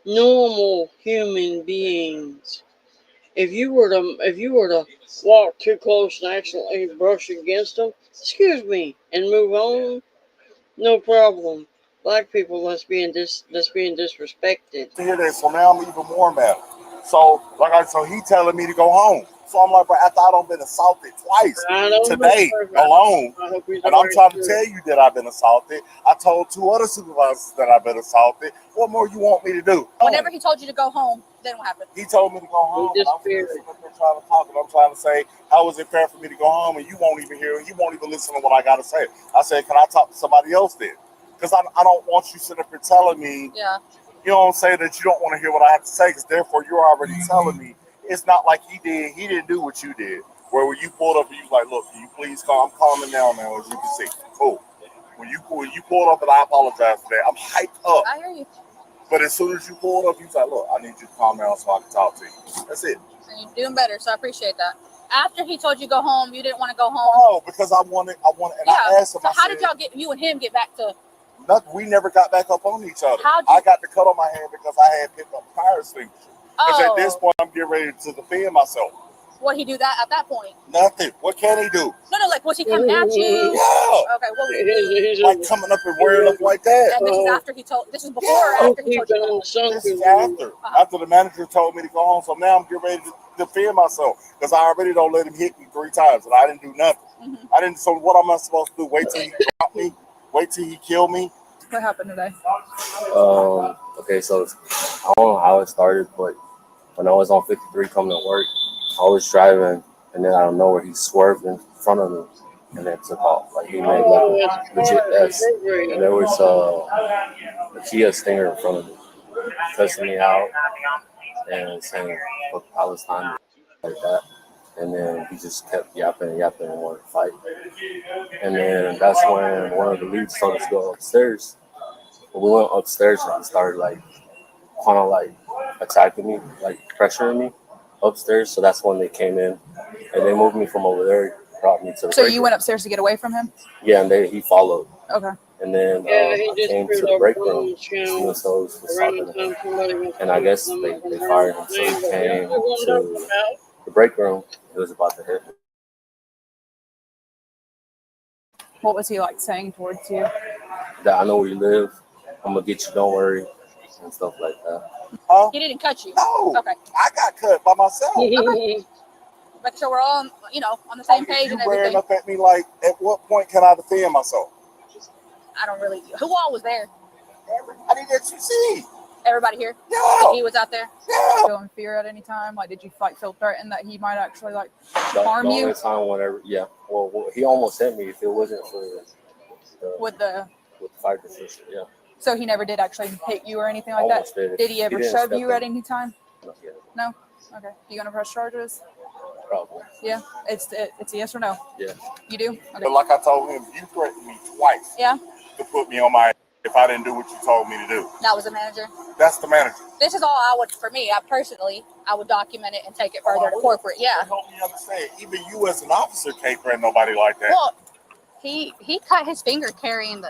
Normal human beings. If you were to walk too close and accidentally brush against them, excuse me, and move on, no problem. Black people that's being disrespected. To hear that, so now I'm even more mad. So he telling me to go home. So I'm like, bro, after I done been assaulted twice today alone, and I'm trying to tell you that I've been assaulted. I told 2 other supervisors that I've been assaulted. What more you want me to do? Whenever he told you to go home, then what happened? He told me to go home. And I'm sitting up there trying to talk, and I'm trying to say, how is it fair for me to go home? And you won't even hear, you won't even listen to what I got to say. I said, can I talk to somebody else then? Because I don't want you sitting up here telling me, you know what I'm saying, that you don't want to hear what I have to say, because therefore you're already telling me. It's not like he didn't do what you did. Where when you pulled up and you was like, look, can you please calm, I'm calming down now, as you can see. Cool. When you pulled up, and I apologize for that, I'm hyped up. I hear you. But as soon as you pulled up, you was like, look, I need you to calm down so I can talk to you. That's it. And you're doing better, so I appreciate that. After he told you to go home, you didn't want to go home? No, because I wanted, and I asked him, so how did you and him get back to? Nothing. We never got back up on each other. I got the cut on my hand because I had picked up a fire extinguisher. Because at this point, I'm getting ready to defend myself. Would he do that at that point? Nothing. What can he do? No, like, was he coming at you? Yeah. Okay, what was he do? Like coming up and wearing up like that. And this is after this is before or after he told you to go home? This is after. After the manager told me to go home. So now I'm getting ready to defend myself. Because I already don't let him hit me 3 times. And I didn't do nothing. So what am I supposed to do? Wait till he drop me? Wait till he kill me? What happened today? Okay, so I don't know how it started, but when I was on 53 coming to work, I was driving, and then out of nowhere, he swerved in front of me, and then took off. Like, he made like a legit S. And there was a Kia Stinger in front of me, cussing me out, and saying, fuck Palestine, like that. And then he just kept yapping and wanted to fight. And then that's when one of the leads told us to go upstairs. But we went upstairs, and he started kind of attacking me, pressuring me upstairs. So that's when they came in, and they moved me from over there, brought me to the So break you room. went upstairs to get away from him? Yeah, and he followed. Okay. And then I came to the break room. So was talking to him. And I guess they fired him. So he came to the break room. It was about to hit me. What was he saying towards you? That I know where you live. I'm gonna get you. Don't worry, and stuff like that. He didn't cut you. No. Okay. I got cut by myself. Okay. But so we're all, on the same page and You wearing everything. up at me at what point can I defend myself? I don't really. Who all was there? I didn't let you see. Everybody here? Yeah. He was out there? Yeah. Feeling fear at any time? Did you feel threatened that he might actually The harm you? only time whenever, well, he almost hit me if it wasn't for With the fire extinguisher, yeah. So he never did actually hit you or anything like Almost that? did. Did he ever He didn't shove step you at in. any time? No. Okay. You gonna press charges? Probably. Yeah. It's a yes or no? Yeah. You do? Okay. But like I told him, you threatened me twice Yeah. to put me on my if I didn't do what you told me to do. That was the manager. That's the manager. This is all I would, for me, I would document it and take it further to corporate. Yeah. Help me understand. Even you as an officer can't threaten nobody like that. Well, he cut his finger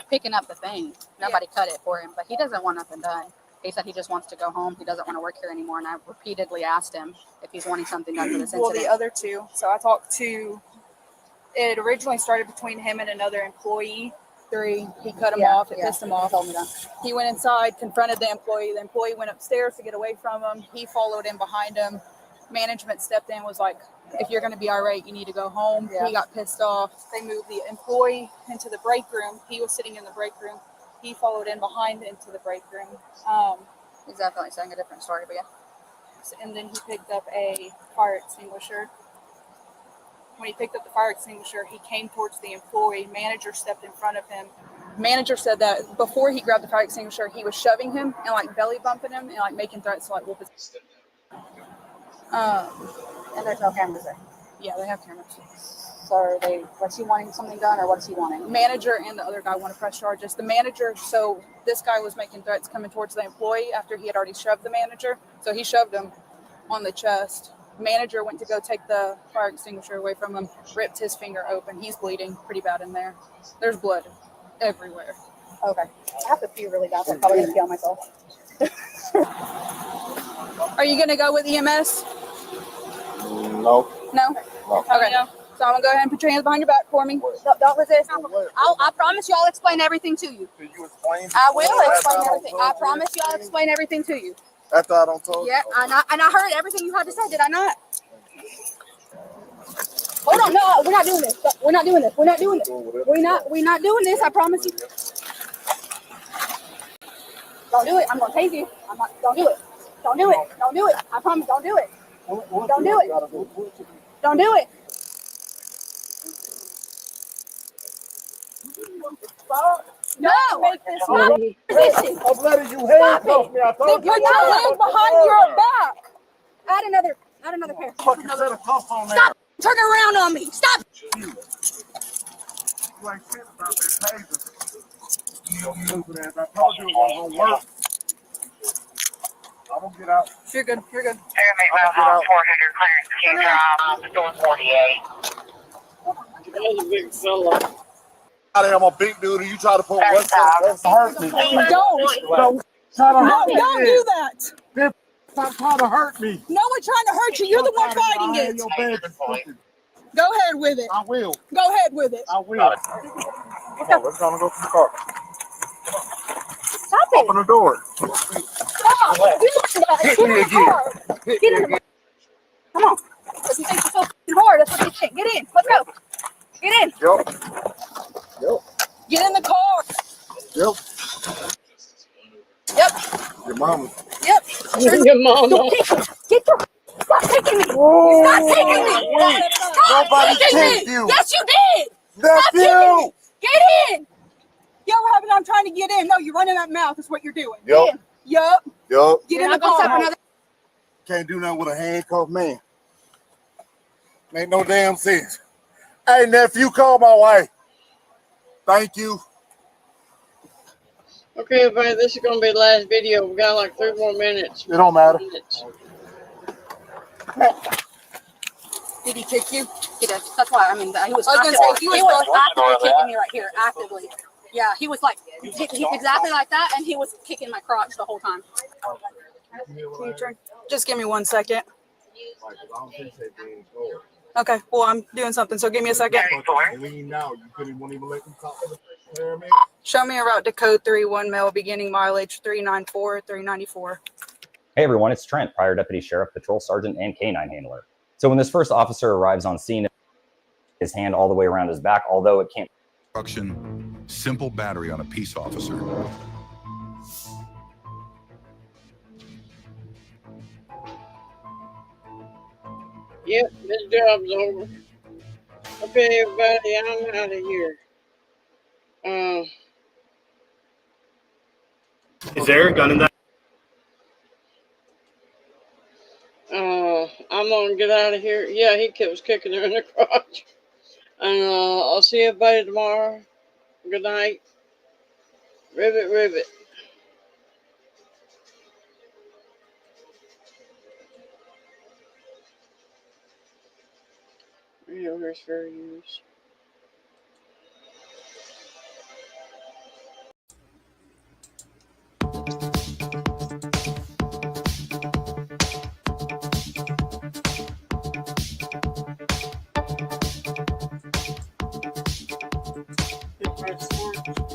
picking up the thing. Nobody cut it for him, but he doesn't want nothing done. He said he just wants to go home. He doesn't want to work here anymore. And I repeatedly asked him if he's wanting something done for this incident. Well, the other two. So I talked to. It originally started between him and another employee. 3. He cut him off. It pissed him off. He went inside, confronted the employee. The employee went upstairs to get away from him. He followed in behind him. Management stepped in, was like, if you're going to be irate, you need to go home. He got pissed off. They moved the employee into the break room. He was sitting in the break room. He followed in behind into the break room. He's definitely saying a different story, but yeah. And then he picked up a fire extinguisher. When he picked up the fire extinguisher, he came towards the employee. Manager stepped in front of him. Manager said that before he grabbed the fire extinguisher, he was shoving him and like belly bumping him and like making threats to like whoop his. And there's no cameras there. Yeah, they have cameras. So are they? Was he wanting something done, or what is he wanting? Manager and the other guy want to press charges. The manager. So this guy was making threats coming towards the employee after he had already shoved the manager. So he shoved him on the chest. Manager went to go take the fire extinguisher away from him, ripped his finger open. He's bleeding pretty bad in there. There's blood everywhere. Okay. I have to pee really bad. I'm probably going to pee on myself. Are you going to go with EMS? No. No? Okay. So I'm going to go ahead and put your hands behind your back for me. Don't resist. I promise you I'll explain everything to you. Can you explain? I will explain everything. I promise you I'll explain everything to you. After I don't told you? Yeah, and I heard everything you had to say, did I not? Hold on, no, we're not doing this. We're not doing this. We're not doing this. We're not doing this, I promise you. Don't do it. I'm gonna tase you. Don't do it. Don't do it. Don't do it. I promise, don't do it. Don't do it. Don't do it. No! Make this not resistance. I'm letting you handcuff me. I told you. Put your hands behind your back. Add another pair. Fucking set a cuff on there. Stop turning around on me. Stop. You ain't shit about that taser. You stupid ass. I told you it wasn't gonna work. I'm gonna get out. You're good. You're good. I'm gonna get out. 400 clearance to Drive, 48. That's a big fella. I'm a big dude and you try to put what's hurt me. Don't do that. Stop trying to hurt me. No one's trying to hurt you. You're the one fighting it. Go ahead with it. I will. Go ahead with it. I will. Come on, let's go to the car. Stop it. Open the door. Stop. Get in the car. Get in the. Come on. If you think you're so hard, that's what you think. Get in. Let's go. Get in. Yep. Get in the car. Yep. Yep. Your mama. Yep. Your mama. Get your. Stop taking me. Stop taking me. Stop Nobody taking kicked me. you. Yes, you did. That's Stop taking you. me. Get in. Yo, what happened? I'm trying to get in. No, you're running that mouth. That's what you're doing. Yep. Get in. Yup. Yup. Get in the car. Can't do nothing with a handcuffed man. Make no damn sense. Hey, nephew, call my wife. Thank you. Okay, everybody, this is going to be the last video. We got like 3 more minutes. It don't matter. Did he kick you? He did. That's why. I mean, he was actively kicking me right here, actively. Yeah, he was like exactly like that, and he was kicking my crotch the whole time. Can you turn? Just give me 1 second. Okay, well, I'm doing something, so give me a second. Show me a route to code 31 male, beginning mileage 394, 394. Hey everyone, it's Trent, Prior Deputy Sheriff, Patrol Sergeant, and Canine Handler. So when this first officer arrives on scene, his hand all the way around his back, although it can't. Simple battery on a peace officer. Yep, this job's over. Okay, everybody, I'm out of here. Is there a gun in that? I'm gonna get out of here. Yeah, he was kicking her in the crotch. And I'll see everybody tomorrow. Good night. Ribbit, ribbit. Reorders for use. Press 4.